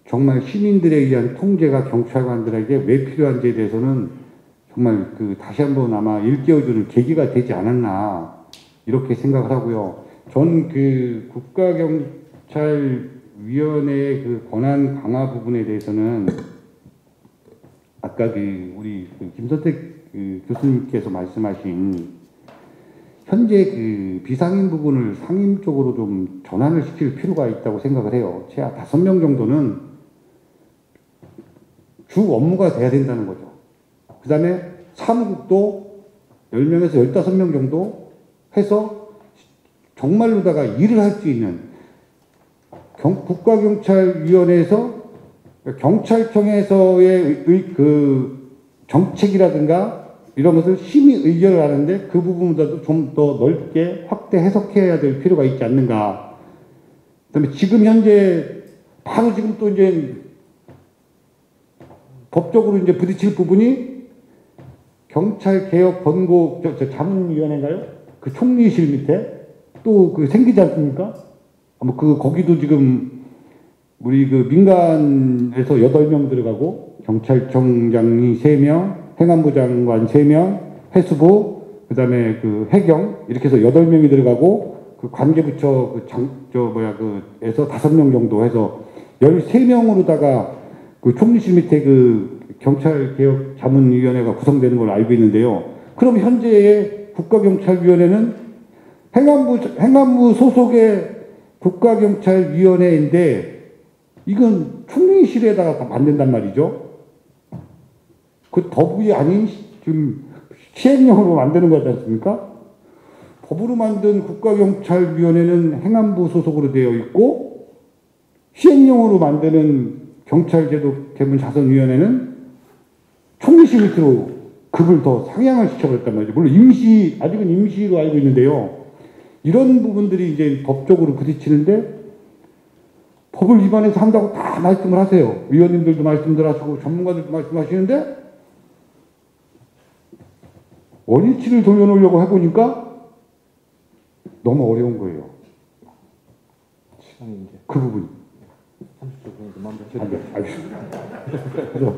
정말 시민들에 의한 통제가 경찰관들에게 왜 필요한지에 대해서는 정말 그 다시 한번 아마 일깨워주는 계기가 되지 않았나 이렇게 생각을 하고요. 전 그 국가경찰위원회의 그 권한 강화 부분에 대해서는 아까 그 우리 그 김선택 그 교수님께서 말씀하신 현재 그 비상임 부분을 상임 쪽으로 좀 전환을 시킬 필요가 있다고 생각을 해요. 최하 5명 정도는 주 업무가 돼야 된다는 거죠. 그 다음에 사무국도 10명에서 15명 정도 해서 정말로다가 일을 할 수 있는 국가경찰위원회에서 경찰청에서의 그 정책이라든가 이런 것을 심의 의결을 하는데 그 부분보다도 좀 더 넓게 확대 해석해야 될 필요가 있지 않는가. 그다음에 지금 현재 바로 지금 또 이제 법적으로 이제 부딪힐 부분이 경찰개혁 권고 자문위원회인가요? 그 총리실 밑에 또 그 생기지 않습니까? 뭐 그 거기도 지금 우리 그 민간에서 8명 들어가고 경찰청장이 3명, 행안부 장관 3명, 해수부, 그 다음에 그 해경 이렇게 해서 8명이 들어가고 그 관계부처 에서 5명 정도 해서 13명으로다가 그 총리실 밑에 그 경찰개혁 자문위원회가 구성되는 걸로 알고 있는데요. 그럼 현재의 국가경찰위원회는 행안부 소속의 국가경찰위원회인데 이건 총리실에다가 만든단 말이죠. 그 법이 아닌 지금 시행령으로 만드는 거지 않습니까? 법으로 만든 국가경찰위원회는 행안부 소속으로 되어 있고 시행령으로 만드는 경찰제도 개문자선위원회는 총리실 밑으로 급을 더 상향을 시켜버렸단 말이죠. 물론 아직은 임시로 알고 있는데요. 이런 부분들이 이제 법적으로 부딪히는데 법을 위반해서 한다고 다 말씀을 하세요. 위원님들도 말씀들 하시고 전문가들도 말씀하시는데 원위치를 돌려놓으려고 해보니까 너무 어려운 거예요. 시간이 이제 그 부분. 30초 정도 마무리 안 돼, 알겠습니다. 그래서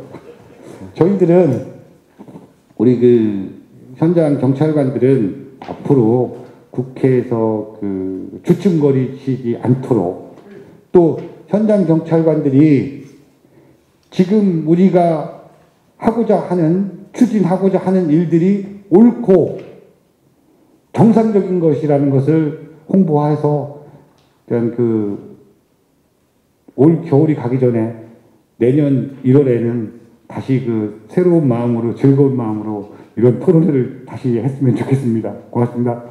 저희들은 우리 그 현장 경찰관들은 앞으로 국회에서 그 주춤거리지 않도록, 또 현장 경찰관들이 지금 우리가 추진하고자 하는 일들이 옳고 정상적인 것이라는 것을 홍보해서 올 겨울이 가기 전에 내년 1월에는 다시 그 새로운 마음으로, 즐거운 마음으로 이런 토론회를 다시 했으면 좋겠습니다. 고맙습니다.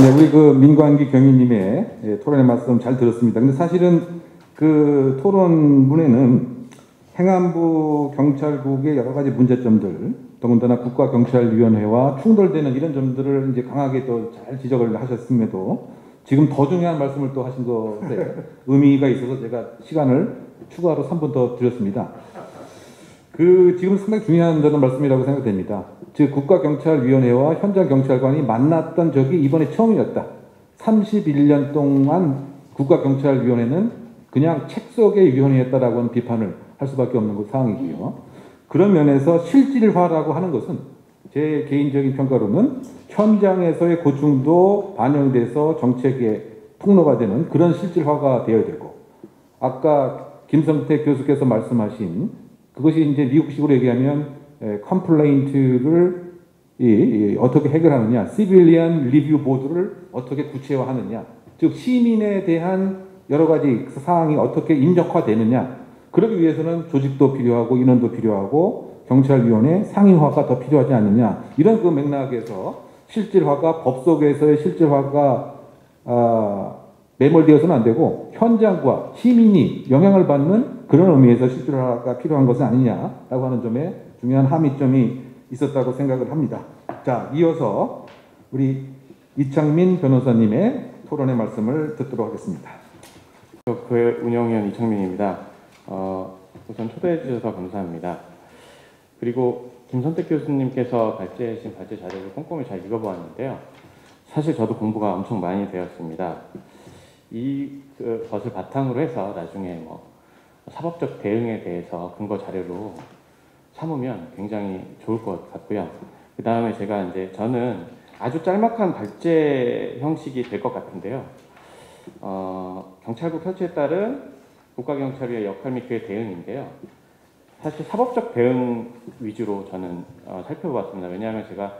네, 우리 그 민관기 경위님의 토론의 말씀 잘 들었습니다. 근데 사실은 그 토론문에는 행안부 경찰국의 여러 가지 문제점들, 더군다나 국가경찰위원회와 충돌되는 이런 점들을 이제 강하게 또 잘 지적을 하셨음에도 지금 더 중요한 말씀을 또 하신 것에 의미가 있어서 제가 시간을 추가로 3분 더 드렸습니다. 지금 상당히 중요한 저는 말씀이라고 생각됩니다. 즉, 국가경찰위원회와 현장경찰관이 만났던 적이 이번에 처음이었다. 31년 동안 국가경찰위원회는 그냥 책 속의 위원회였다라고 하는 비판을 할 수밖에 없는 상황이고요. 그런 면에서 실질화라고 하는 것은 제 개인적인 평가로는 현장에서의 고충도 반영돼서 정책의 통로가 되는 그런 실질화가 되어야 되고, 아까 김성태 교수께서 말씀하신 그것이 이제 미국식으로 얘기하면 컴플레인트를 어떻게 해결하느냐, 시빌리언 리뷰 보드를 어떻게 구체화하느냐, 즉 시민에 대한 여러 가지 사항이 어떻게 인적화되느냐, 그러기 위해서는 조직도 필요하고 인원도 필요하고 경찰위원회 상임화가 더 필요하지 않느냐, 이런 그 맥락에서 실질화가 법 속에서의 실질화가 매몰되어서는 안 되고 현장과 시민이 영향을 받는 그런 의미에서 실질화가 필요한 것은 아니냐라고 하는 점에 중요한 함의점이 있었다고 생각을 합니다. 자, 이어서 우리 이창민 변호사님의 토론의 말씀을 듣도록 하겠습니다. 교회 운영위원 이창민입니다. 우선 초대해 주셔서 감사합니다. 그리고 김선택 교수님께서 발제하신 발제 자료를 꼼꼼히 잘 읽어보았는데요. 사실 저도 공부가 엄청 많이 되었습니다. 것을 바탕으로 해서 나중에 사법적 대응에 대해서 근거 자료로 삼으면 굉장히 좋을 것 같고요. 그 다음에 저는 아주 짤막한 발제 형식이 될 것 같은데요. 경찰국 설치에 따른 국가경찰의 역할 및 그의 대응인데요. 사실 사법적 대응 위주로 저는 살펴보았습니다. 왜냐하면 제가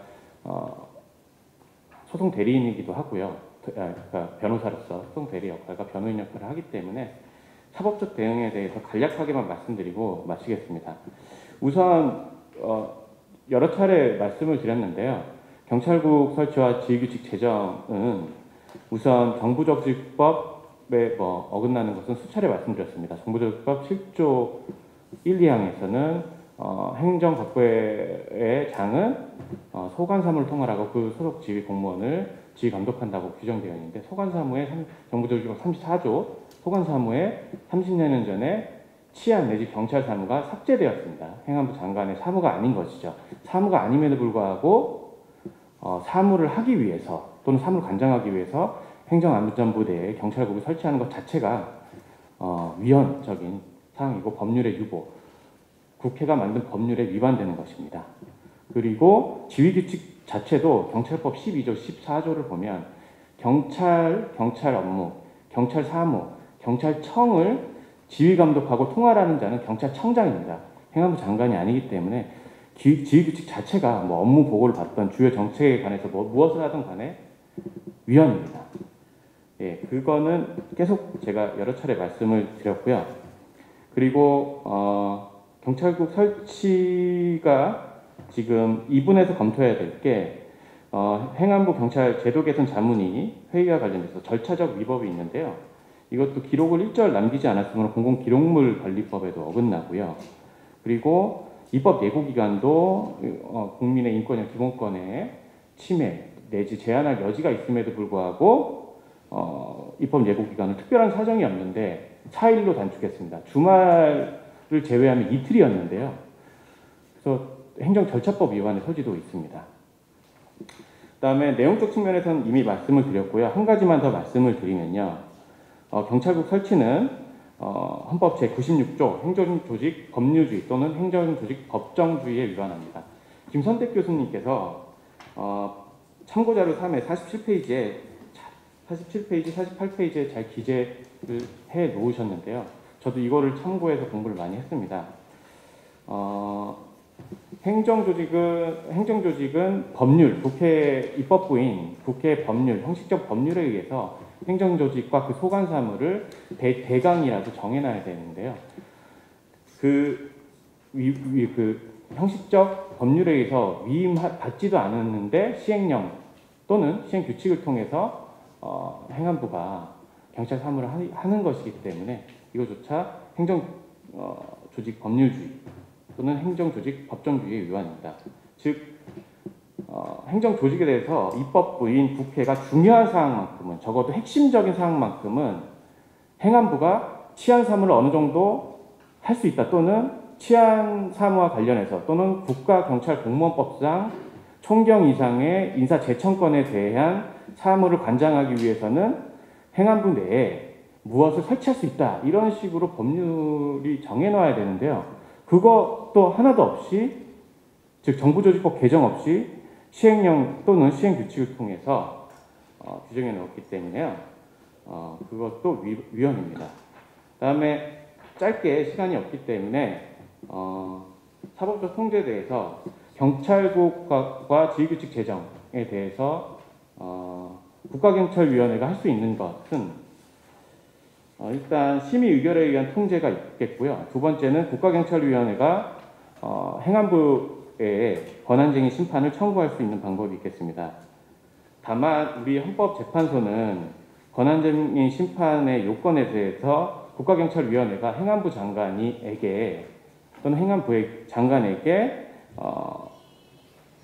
소송 대리인이기도 하고요. 그러니까 변호사로서 소송 대리 역할과 변호인 역할을 하기 때문에 사법적 대응에 대해서 간략하게만 말씀드리고 마치겠습니다. 우선 여러 차례 말씀을 드렸는데요. 경찰국 설치와 지휘규칙 제정은 우선 정부조직법에 어긋나는 것은 수차례 말씀드렸습니다. 정부조직법 7조 1, 2항에서는 행정각부의 장은 소관사무를 통할하고 그 소속 지휘 공무원을 지휘 감독한다고 규정되어 있는데, 소관사무의 정부조직법 34조 소관사무의 30년 전에 치안 내지 경찰 사무가 삭제되었습니다. 행안부 장관의 사무가 아닌 것이죠. 사무가 아님에도 불구하고 사무를 하기 위해서 또는 사무를 관장하기 위해서 행정안전부대에 경찰국을 설치하는 것 자체가 위헌적인 사항이고 법률의 유보, 국회가 만든 법률에 위반되는 것입니다. 그리고 지휘규칙 자체도 경찰법 12조, 14조를 보면 경찰 업무, 경찰 사무, 경찰청을 지휘감독하고 통할하는 자는 경찰청장입니다. 행안부 장관이 아니기 때문에 지휘규칙 자체가 업무 보고를 받던 주요 정책에 관해서 무엇을 하든 간에 위헌입니다. 예, 그거는 계속 제가 여러 차례 말씀을 드렸고요. 그리고 경찰국 설치가 지금 2분에서 검토해야 될 게 행안부 경찰 제도 개선 자문위 회의와 관련해서 절차적 위법이 있는데요. 이것도 기록을 일절 남기지 않았으면 공공기록물관리법에도 어긋나고요. 그리고 입법 예고기간도 국민의 인권이나 기본권에 침해 내지 제한할 여지가 있음에도 불구하고 입법 예고기간은 특별한 사정이 없는데 4일로 단축했습니다. 주말을 제외하면 이틀이었는데요. 그래서 행정절차법 위반의 소지도 있습니다. 그다음에 내용적 측면에서는 이미 말씀을 드렸고요. 한 가지만 더 말씀을 드리면요. 경찰국 설치는 헌법 제96조 행정조직 법률주의 또는 행정조직 법정주의에 위반합니다. 김선택 교수님께서 참고자료 3의 47페이지에 48페이지에 잘 기재를 해 놓으셨는데요. 저도 이거를 참고해서 공부를 많이 했습니다. 행정조직은 법률, 국회 입법부인 국회 법률, 형식적 법률에 의해서 행정조직과 그 소관사무를 대강이라도 정해놔야 되는데요. 그 형식적 법률에 의해서 위임받지도 않았는데 시행령 또는 시행규칙을 통해서 행안부가 경찰 사무를 하는 것이기 때문에 이거조차 행정조직 법률주의 또는 행정조직 법정주의의 위반입니다. 즉 행정조직에 대해서 입법부인 국회가 중요한 사항만큼은 적어도 핵심적인 사항만큼은 행안부가 치안 사무를 어느 정도 할 수 있다 또는 치안 사무와 관련해서 또는 국가경찰공무원법상 총경 이상의 인사재청권에 대한 사무를 관장하기 위해서는 행안부 내에 무엇을 설치할 수 있다 이런 식으로 법률이 정해놔야 되는데요. 그것도 하나도 없이 즉 정부조직법 개정 없이 시행령 또는 시행규칙을 통해서 규정해 놓았기 때문에요. 그것도 위헌입니다. 그다음에 짧게 시간이 없기 때문에 사법적 통제에 대해서 경찰국과 지휘규칙 제정에 대해서 국가경찰위원회가 할 수 있는 것은 일단 심의 의결에 의한 통제가 있겠고요. 두 번째는 국가경찰위원회가 행안부에 권한쟁의 심판을 청구할 수 있는 방법이 있겠습니다. 다만 우리 헌법재판소는 권한쟁의 심판의 요건에 대해서 국가경찰위원회가 행안부 장관에게 또는 행안부의 장관에게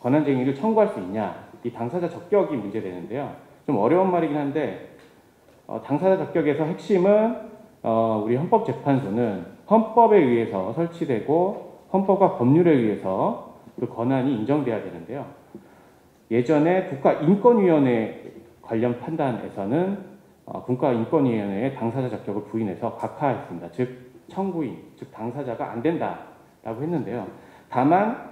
권한쟁의를 청구할 수 있냐 이 당사자 적격이 문제되는데요. 좀 어려운 말이긴 한데 당사자 적격에서 핵심은 우리 헌법재판소는 헌법에 의해서 설치되고 헌법과 법률에 의해서 그 권한이 인정돼야 되는데요. 예전에 국가인권위원회 관련 판단에서는 국가인권위원회에 당사자 적격을 부인해서 각하했습니다. 즉 청구인, 즉 당사자가 안 된다라고 했는데요. 다만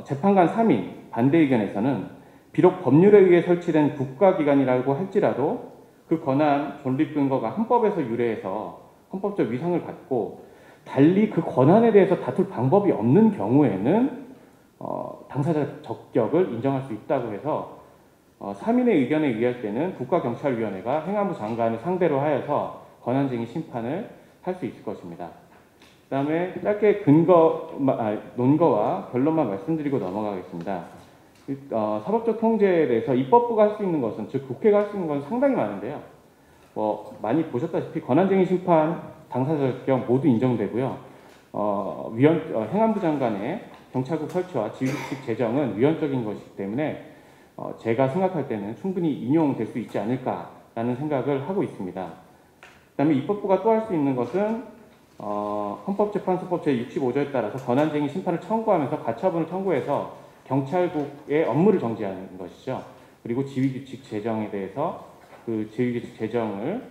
재판관 3인 반대 의견에서는 비록 법률에 의해 설치된 국가기관이라고 할지라도 그 권한 존립 근거가 헌법에서 유래해서 헌법적 위상을 갖고 달리 그 권한에 대해서 다툴 방법이 없는 경우에는 당사자 적격을 인정할 수 있다고 해서 3인의 의견에 의할 때는 국가경찰위원회가 행안부 장관을 상대로 하여서 권한쟁의 심판을 할 수 있을 것입니다. 그 다음에 짧게 논거와 결론만 말씀드리고 넘어가겠습니다. 사법적 통제에 대해서 입법부가 할 수 있는 것은, 즉 국회가 할 수 있는 것은 상당히 많은데요. 많이 보셨다시피 권한쟁의 심판, 당사자 적격 모두 인정되고요. 행안부 장관의 경찰국 설치와 지휘규칙 제정은 위헌적인 것이기 때문에 제가 생각할 때는 충분히 인용될 수 있지 않을까라는 생각을 하고 있습니다. 그 다음에 입법부가 또 할 수 있는 것은 헌법재판소법 제65조에 따라서 권한쟁의 심판을 청구하면서 가처분을 청구해서 경찰국의 업무를 정지하는 것이죠. 그리고 지휘규칙 제정에 대해서 그 지휘규칙 제정을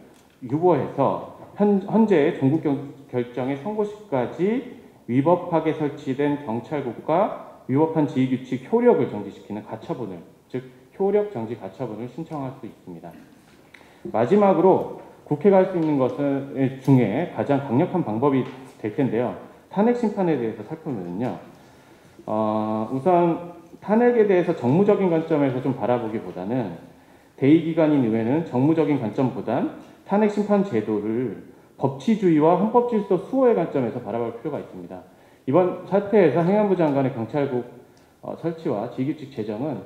유보해서 현재의 종국 결정의 선고시까지 위법하게 설치된 경찰국과 위법한 지휘규칙 효력을 정지시키는 가처분을, 즉 효력 정지 가처분을 신청할 수 있습니다. 마지막으로 국회가 할 수 있는 것은 중에 가장 강력한 방법이 될 텐데요. 탄핵 심판에 대해서 살펴보면요. 우선 탄핵에 대해서 정무적인 관점에서 좀 바라보기보다는 대의기관인 의회는 정무적인 관점보단 탄핵 심판 제도를 법치주의와 헌법질서 수호의 관점에서 바라볼 필요가 있습니다. 이번 사태에서 행안부 장관의 경찰국 설치와 지휘규칙 제정은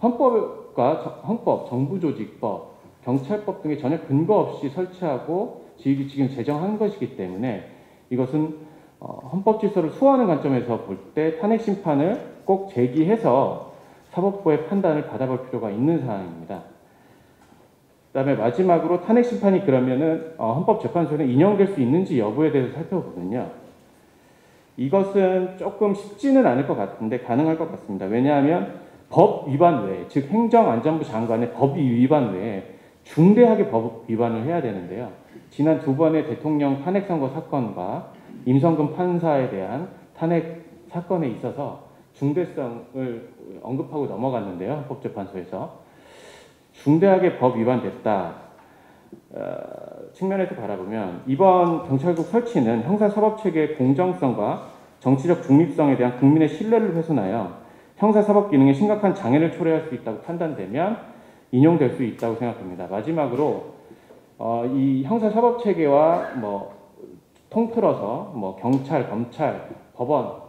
헌법, 정부조직법, 경찰법 등에 전혀 근거 없이 설치하고 지휘규칙을 제정한 것이기 때문에 이것은 헌법질서를 수호하는 관점에서 볼 때 탄핵 심판을 꼭 제기해서 사법부의 판단을 받아볼 필요가 있는 사항입니다. 그 다음에 마지막으로 탄핵 심판이 그러면은 헌법재판소에 인용될 수 있는지 여부에 대해서 살펴보면요. 이것은 조금 쉽지는 않을 것 같은데 가능할 것 같습니다. 왜냐하면 법 위반 외에, 즉 행정안전부 장관의 법 위반 외에 중대하게 법 위반을 해야 되는데요. 지난 2번의 대통령 탄핵 선거 사건과 임성근 판사에 대한 탄핵 사건에 있어서 중대성을 언급하고 넘어갔는데요. 헌법재판소에서 중대하게 법 위반됐다 측면에서 바라보면 이번 경찰국 설치는 형사사법체계의 공정성과 정치적 중립성에 대한 국민의 신뢰를 훼손하여 형사사법 기능에 심각한 장애를 초래할 수 있다고 판단되면 인용될 수 있다고 생각합니다. 마지막으로 이 형사사법체계와 통틀어서 경찰, 검찰, 법원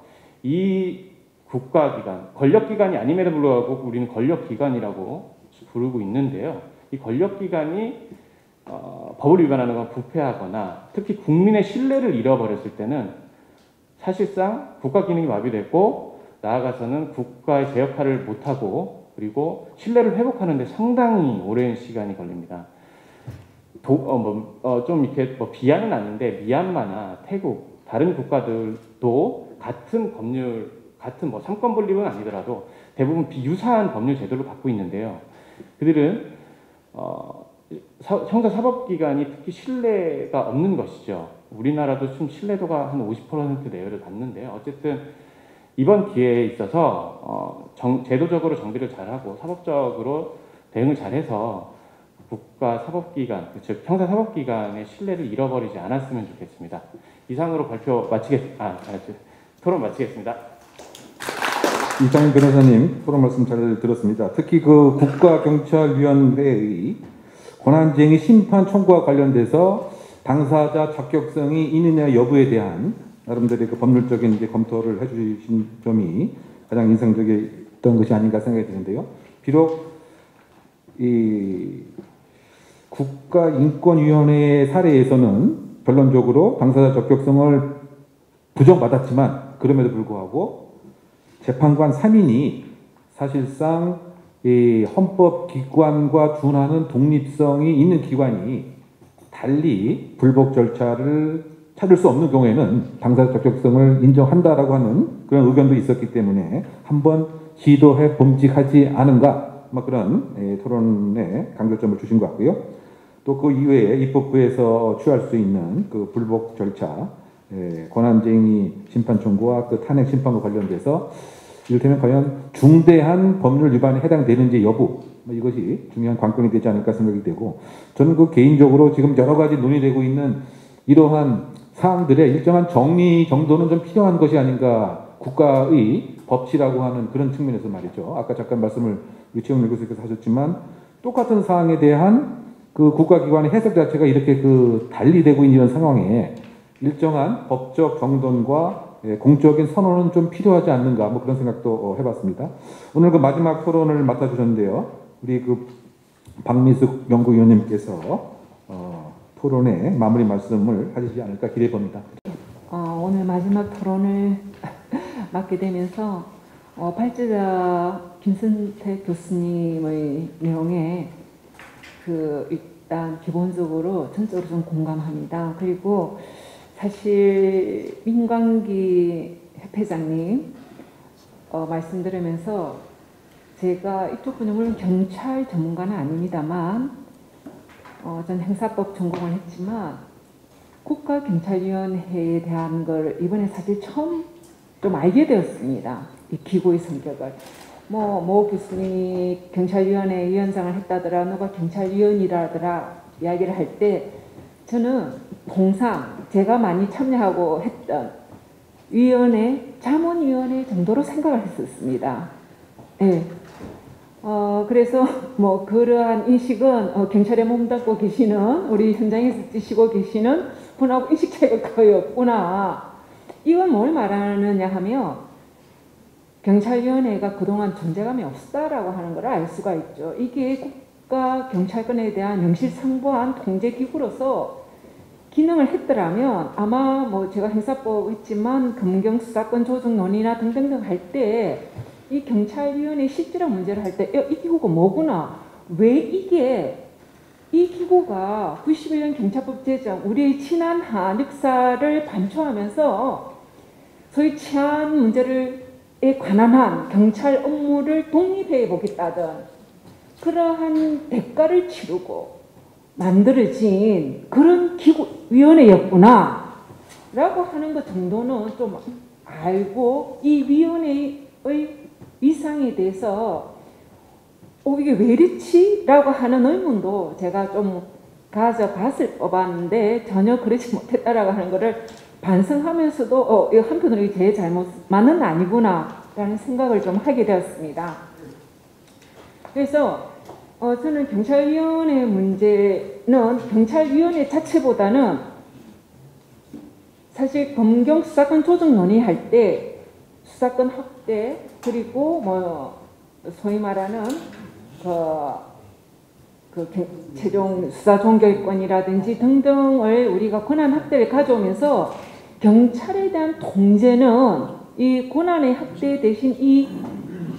이 국가기관, 권력기관이 아님에도 불구하고 우리는 권력기관이라고 부르고 있는데요. 이 권력기관이 법을 위반하는 건 부패하거나 특히 국민의 신뢰를 잃어버렸을 때는 사실상 국가 기능이 마비됐고 나아가서는 국가의 제 역할을 못하고 그리고 신뢰를 회복하는 데 상당히 오랜 시간이 걸립니다. 좀 이렇게 비하는 아닌데 미얀마나 태국 다른 국가들도 같은 법률, 같은 3권 분립은 아니더라도 대부분 비유사한 법률 제도를 갖고 있는데요. 그들은 형사사법기관이 특히 신뢰가 없는 것이죠. 우리나라도 좀 신뢰도가 한 50% 내외를 받는데요. 어쨌든 이번 기회에 있어서 제도적으로 정비를 잘하고 사법적으로 대응을 잘해서 국가사법기관, 즉 형사사법기관의 신뢰를 잃어버리지 않았으면 좋겠습니다. 이상으로 토론 마치겠습니다. 이장윤 변호사님 토론 말씀 잘 들었습니다. 특히 그 국가경찰위원회의 권한쟁의 심판 청구와 관련돼서 당사자 적격성이 있느냐 여부에 대한 나름대로의 그 법률적인 이제 검토를 해주신 점이 가장 인상적이었던 것이 아닌가 생각이 드는데요. 비록 이 국가인권위원회의 사례에서는 결론적으로 당사자 적격성을 부정받았지만 그럼에도 불구하고 재판관 3인이 사실상 이 헌법기관과 준하는 독립성이 있는 기관이 달리 불복 절차를 찾을 수 없는 경우에는 당사자 적격성을 인정한다라고 하는 그런 의견도 있었기 때문에 한번 시도해 봄직하지 않은가 그런 토론에 강조점을 주신 것 같고요. 또 그 이외에 입법부에서 취할 수 있는 그 불복 절차, 권한쟁의 심판 청구와 그 탄핵 심판과 관련돼서 이를테면 과연 중대한 법률 위반에 해당되는지 여부 이것이 중요한 관건이 되지 않을까 생각이 되고 저는 그 개인적으로 지금 여러 가지 논의되고 있는 이러한 사항들의 일정한 정리 정도는 좀 필요한 것이 아닌가 국가의 법치라고 하는 그런 측면에서 말이죠. 아까 잠깐 말씀을 우리 최영렬 교수께서 하셨지만 똑같은 사항에 대한 그 국가기관의 해석 자체가 이렇게 그 달리되고 있는 이런 상황에 일정한 법적 정돈과 공적인 선언은 좀 필요하지 않는가 그런 생각도 해봤습니다. 오늘 그 마지막 토론을 맡아주셨는데요. 우리 그 박미숙 연구위원님께서 토론의 마무리 말씀을 하시지 않을까 기대해 봅니다. 오늘 마지막 토론을 맡게 되면서 발제자 김선택 교수님의 내용에 일단 기본적으로 전적으로 좀 공감합니다. 그리고 사실 민광기 협회장님 말씀 들으면서 제가 이쪽 분야 물론 경찰 전문가는 아닙니다만 전 행사법 전공을 했지만 국가경찰위원회에 대한 걸 이번에 사실 처음 좀 알게 되었습니다. 이 기구의 성격을. 모 교수님이 경찰위원회 위원장을 했다더라, 누가 경찰위원이라더라 이야기를 할 때 저는 통상 제가 많이 참여하고 했던 위원회, 자문위원회 정도로 생각을 했었습니다. 네. 그래서 그러한 인식은 경찰에 몸담고 계시는 우리 현장에서 뛰시고 계시는 분하고 인식 차이가 거의 없구나. 이건 뭘 말하느냐 하면 경찰위원회가 그동안 존재감이 없다라고 하는 걸 알 수가 있죠. 이게 국가 경찰권에 대한 명실상부한 통제기구로서 기능을 했더라면 아마 제가 형사법 했지만 검경수사권 조정 논의나 등등등 할 때 이 경찰위원회 실질적 문제를 할 때 이 기구가 뭐구나, 왜 이 기구가 91년 경찰법 제정 우리의 친한 한 역사를 반추하면서 소위 치안 문제를 관한 한 경찰 업무를 독립해 보겠다던 그러한 대가를 치르고 만들어진 그런 위원회였구나 라고 하는 것 정도는 좀 알고 이 위원회의 위상에 대해서 이게 왜 이렇지? 라고 하는 의문도 제가 좀 가져봤을 법한데 전혀 그러지 못했다라고 하는 것을 반성하면서도 이거 한편으로 제 잘못만은 아니구나 라는 생각을 좀 하게 되었습니다. 그래서 저는 경찰위원회 문제는 경찰위원회 자체보다는 사실 검경 수사권 조정 논의할 때 수사권 확대 그리고 뭐 소위 말하는 최종 수사 종결권이라든지 등등을 우리가 권한 확대를 가져오면서 경찰에 대한 통제는 이 권한의 확대 대신 이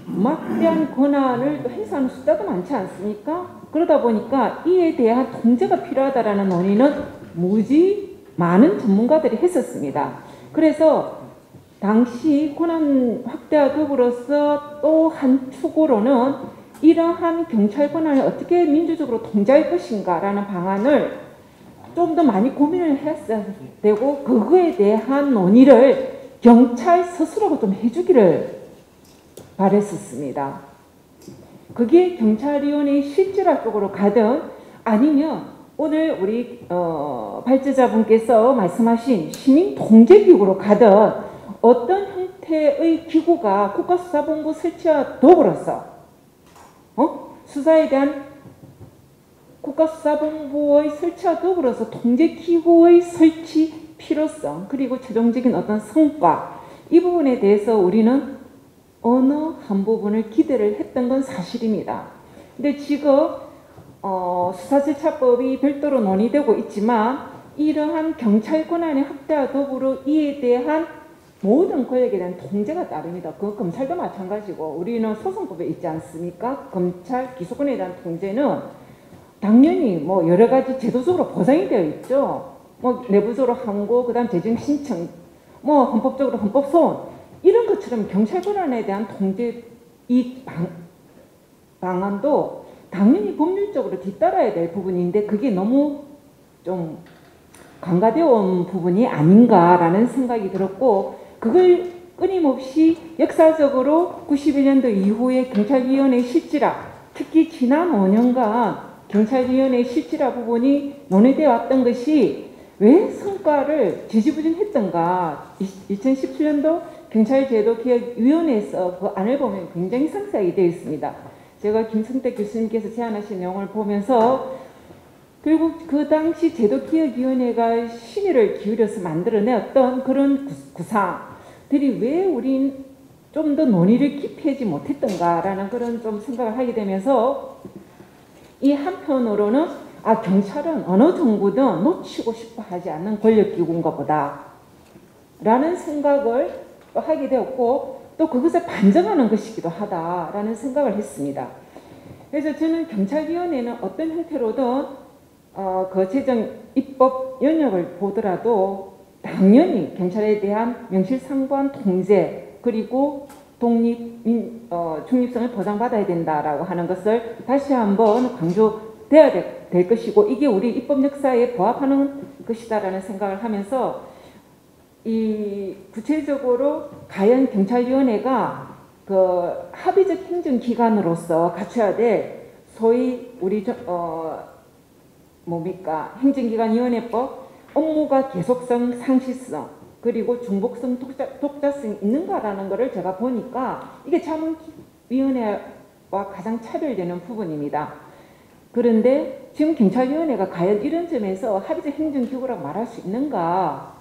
막대한 권한을 또 행사하는 숫자도 많지 않습니까? 그러다 보니까 이에 대한 통제가 필요하다라는 논의는 무지 많은 전문가들이 했었습니다. 그래서 당시 권한 확대와 더불어서 또 한 축으로는 이러한 경찰 권한을 어떻게 민주적으로 통제할 것인가라는 방안을 좀 더 많이 고민을 했어야 되고 그거에 대한 논의를 경찰 스스로가 좀 해주기를 바랬었습니다. 그게 경찰위원회 실질학적으로 가든 아니면 오늘 우리 발제자분께서 말씀하신 시민통제기구로 가든 어떤 형태의 기구가 국가수사본부 설치와 더불어서 수사에 대한 국가수사본부의 설치와 더불어서 통제기구의 설치 필요성 그리고 최종적인 어떤 성과 이 부분에 대해서 우리는 어느 한 부분을 기대를 했던 건 사실입니다. 근데 지금 수사절차법이 별도로 논의되고 있지만 이러한 경찰 권한의 확대와 더불어 이에 대한 모든 권력에 대한 통제가 따릅니다. 그 검찰도 마찬가지고 우리는 소송법에 있지 않습니까? 검찰 기소권에 대한 통제는 당연히 뭐 여러 가지 제도적으로 보장이 되어 있죠. 뭐 내부적으로 항고, 그다음 재정 신청, 뭐 헌법적으로 헌법소원 이런 것처럼 경찰 권한에 대한 통제 이 방안도 당연히 법률적으로 뒤따라야 될 부분인데 그게 너무 좀 간과되어 온 부분이 아닌가라는 생각이 들었고 그걸 끊임없이 역사적으로 91년도 이후에 경찰위원회 실질화 특히 지난 5년간 경찰위원회 실질화 부분이 논의되어 왔던 것이 왜 성과를 지지부진했던가 2017년도 경찰제도개혁위원회에서 그 안을 보면 굉장히 상세하게 되어 있습니다. 제가 김승택 교수님께서 제안하신 내용을 보면서 결국 그 당시 제도개혁위원회가 심의를 기울여서 만들어내었던 그런 구상들이 왜 우린 좀 더 논의를 깊이하지 못했던가라는 그런 좀 생각을 하게 되면서 이 한편으로는 경찰은 어느 정부든 놓치고 싶어 하지 않는 권력기구인가 보다 라는 생각을 하게 되었고 또 그것을 반증하는 것이기도 하다라는 생각을 했습니다. 그래서 저는 경찰위원회는 어떤 형태로든 거체적 입법 영역을 보더라도 당연히 경찰에 대한 명실상부한 통제 그리고 중립성을 보장받아야 된다라고 하는 것을 다시 한번 강조돼야 될 것이고 이게 우리 입법 역사에 부합하는 것이다라는 생각을 하면서 이 구체적으로 과연 경찰위원회가 그 합의적 행정기관으로서 갖춰야 될 소위 우리 행정기관위원회법 업무가 계속성, 상시성 그리고 중복성, 독자성이 있는가라는 것을 제가 보니까 이게 자문위원회와 가장 차별되는 부분입니다. 그런데 지금 경찰위원회가 과연 이런 점에서 합의적 행정기구라고 말할 수 있는가?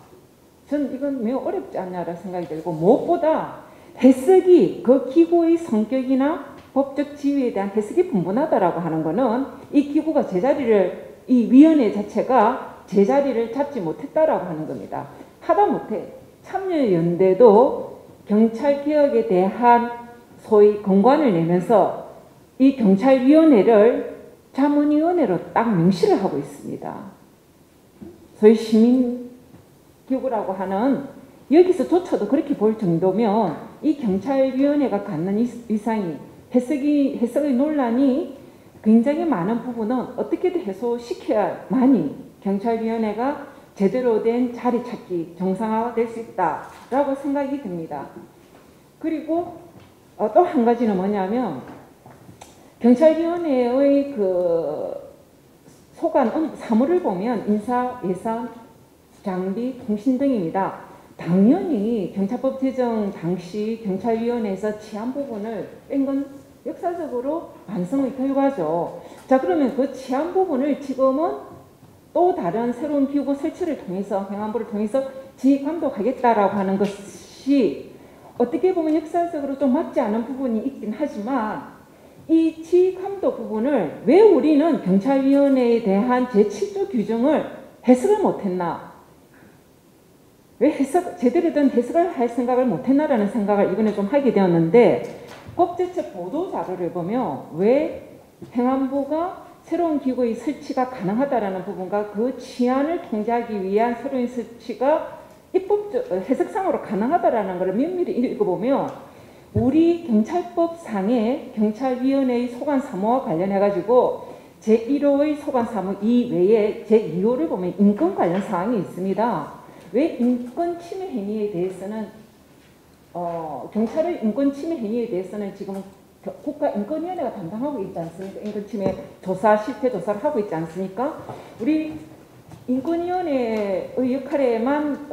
저는 이건 매우 어렵지 않냐라는 생각이 들고 무엇보다 해석이 그 기구의 성격이나 법적 지위에 대한 해석이 분분하다라고 하는 것은 이 기구가 제자리를 이 위원회 자체가 제자리를 잡지 못했다라고 하는 겁니다. 하다못해 참여연대도 경찰개혁에 대한 소위 권고안을 내면서 이 경찰위원회를 자문위원회로 딱 명시를 하고 있습니다. 소위 시민기구라고 하는 여기서조차도 그렇게 볼 정도면 이 경찰위원회가 갖는 이상이 해석의 논란이 굉장히 많은 부분은 어떻게든 해소시켜야만이 경찰위원회가 제대로 된 자리 찾기 정상화될 수 있다라고 생각이 듭니다. 그리고 또 한 가지는 뭐냐면 경찰위원회의 그 소관 사무를 보면 인사, 예산, 장비, 통신 등입니다. 당연히 경찰법 제정 당시 경찰위원회에서 치안 부분을 뺀 건 역사적으로 반성의 결과죠. 자, 그러면 그 치안 부분을 지금은 또 다른 새로운 기구 설치를 통해서 행안부를 통해서 지휘 감독하겠다라고 하는 것이 어떻게 보면 역사적으로 좀 맞지 않은 부분이 있긴 하지만 이 지휘 감독 부분을 왜 우리는 경찰위원회에 대한 제7조 규정을 해석을 못했나? 왜 제대로 된 해석을 할 생각을 못했나라는 생각을 이번에 좀 하게 되었는데 법제처 보도 자료를 보면 왜 행안부가 새로운 기구의 설치가 가능하다라는 부분과 그 치안을 통제하기 위한 새로운 설치가 입법적 해석상으로 가능하다라는 것을 면밀히 읽어보면 우리 경찰법 상의 경찰위원회의 소관 사무와 관련해 가지고 제1호의 소관 사무 이외에 제2호를 보면 인권 관련 사항이 있습니다. 왜 인권 침해 행위에 대해서는 경찰의 인권 침해 행위에 대해서는 지금 국가인권위원회가 담당하고 있지 않습니까? 인권 침해 조사, 실태 조사를 하고 있지 않습니까? 우리 인권위원회의 역할에만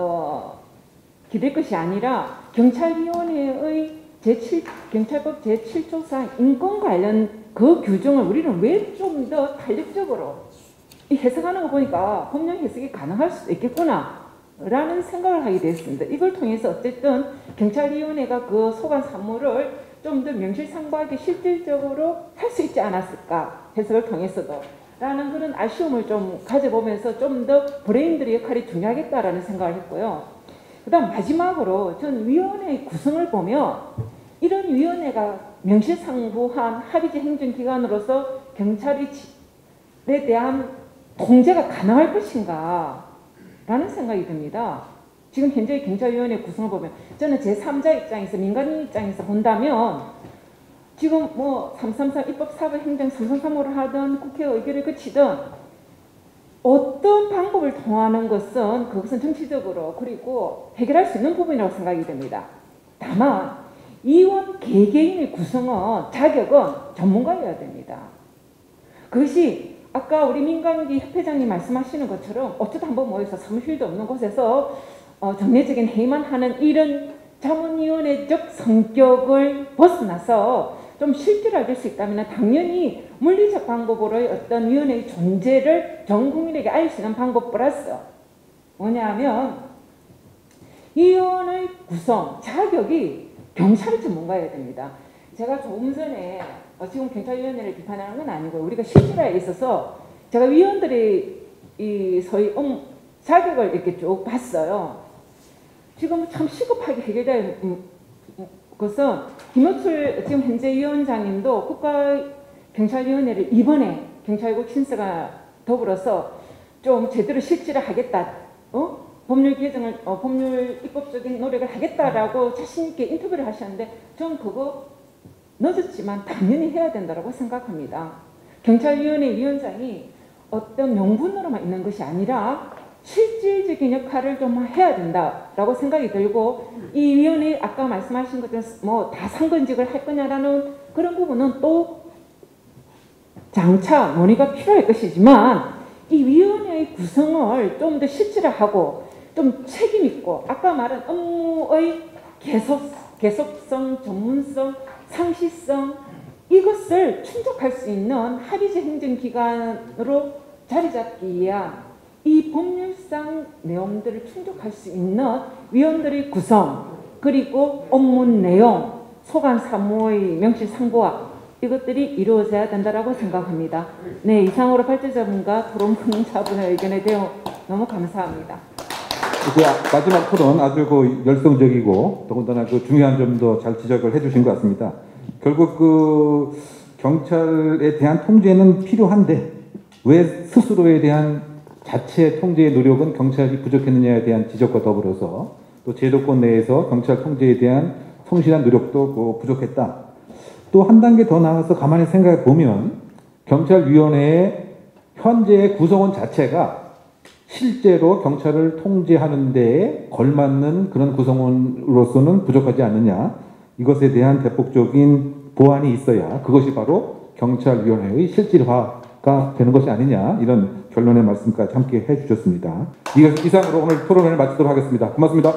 기댈 것이 아니라 경찰위원회의 경찰법 제7조상 인권 관련 그 규정을 우리는 왜 좀 더 탄력적으로 이 해석하는 거 보니까 법령 해석이 가능할 수도 있겠구나 라는 생각을 하게 됐습니다. 이걸 통해서 어쨌든 경찰위원회가 그 소관 사무를 좀 더 명실상부하게 실질적으로 할 수 있지 않았을까 해석을 통해서도 라는 그런 아쉬움을 좀 가져보면서 좀 더 브레인들의 역할이 중요하겠다라는 생각을 했고요. 그 다음 마지막으로 전 위원회의 구성을 보면 이런 위원회가 명실상부한 합의제 행정기관으로서 경찰에 대한 통제가 가능할 것인가 라는 생각이 듭니다. 지금 현재 경찰위원회 구성을 보면 저는 제3자 입장에서 민간인 입장에서 본다면 지금 뭐 333 입법사법 행정 333호를 하든 국회 의결을 거치든 어떤 방법을 통하는 것은 그것은 정치적으로 그리고 해결할 수 있는 부분이라고 생각이 됩니다. 다만 의원 개개인의 구성은 자격은 전문가여야 됩니다. 그것이 아까 우리 민간기 협회장님 말씀하시는 것처럼 어쩌다 한번 모여서 사무실도 없는 곳에서 정례적인 회의만 하는 이런 자문위원회적 성격을 벗어나서 좀 실질화될 수 있다면 당연히 물리적 방법으로의 어떤 위원회의 존재를 전 국민에게 알 수 있는 방법 플러스 뭐냐면 위원의 구성, 자격이 경찰 전문가여야 됩니다. 제가 조금 전에 지금 경찰위원회를 비판하는 건 아니고 우리가 실질화에 있어서 제가 위원들의 이 소위 자격을 이렇게 쭉 봤어요. 지금 참 시급하게 해결될 것은 김호철 지금 현재 위원장님도 국가경찰위원회를 이번에 경찰국 신설과 더불어서 좀 제대로 실질을 하겠다. 법률 개정을 법률 입법적인 노력을 하겠다라고 자신 있게 인터뷰를 하셨는데 전 그거 늦었지만 당연히 해야 된다고 생각합니다. 경찰위원회 위원장이 어떤 명분으로만 있는 것이 아니라 실질적인 역할을 좀 해야 된다라고 생각이 들고 이 위원회 아까 말씀하신 것처럼 뭐 다 상근직을 할 거냐라는 그런 부분은 또 장차 논의가 필요할 것이지만 이 위원회의 구성을 좀 더 실질화하고 좀 책임 있고 아까 말한 업무의 계속성, 전문성, 상시성 이것을 충족할 수 있는 합의제 행정기관으로 자리 잡기 위한 이 법률상 내용들을 충족할 수 있는 위원들의 구성 그리고 업무 내용, 소관 사무의 명실상부화 이것들이 이루어져야 된다고 생각합니다. 네, 이상으로 발제자분과 토론 분자분의 의견에 대해 너무 감사합니다. 이제 마지막 토론 아주 그 열성적이고 더군다나 그 중요한 점도 잘 지적을 해주신 것 같습니다. 결국 그 경찰에 대한 통제는 필요한데 왜 스스로에 대한 자체 통제의 노력은 경찰이 부족했느냐에 대한 지적과 더불어서 또 또 제도권 내에서 경찰 통제에 대한 성실한 노력도 부족했다. 또 한 단계 더 나아가서 가만히 생각해 보면 경찰위원회의 현재의 구성원 자체가 실제로 경찰을 통제하는 데에 걸맞는 그런 구성원으로서는 부족하지 않느냐. 이것에 대한 대폭적인 보완이 있어야 그것이 바로 경찰위원회의 실질화가 되는 것이 아니냐. 이런 결론의 말씀까지 함께 해주셨습니다. 이상으로 오늘 토론회를 마치도록 하겠습니다. 고맙습니다.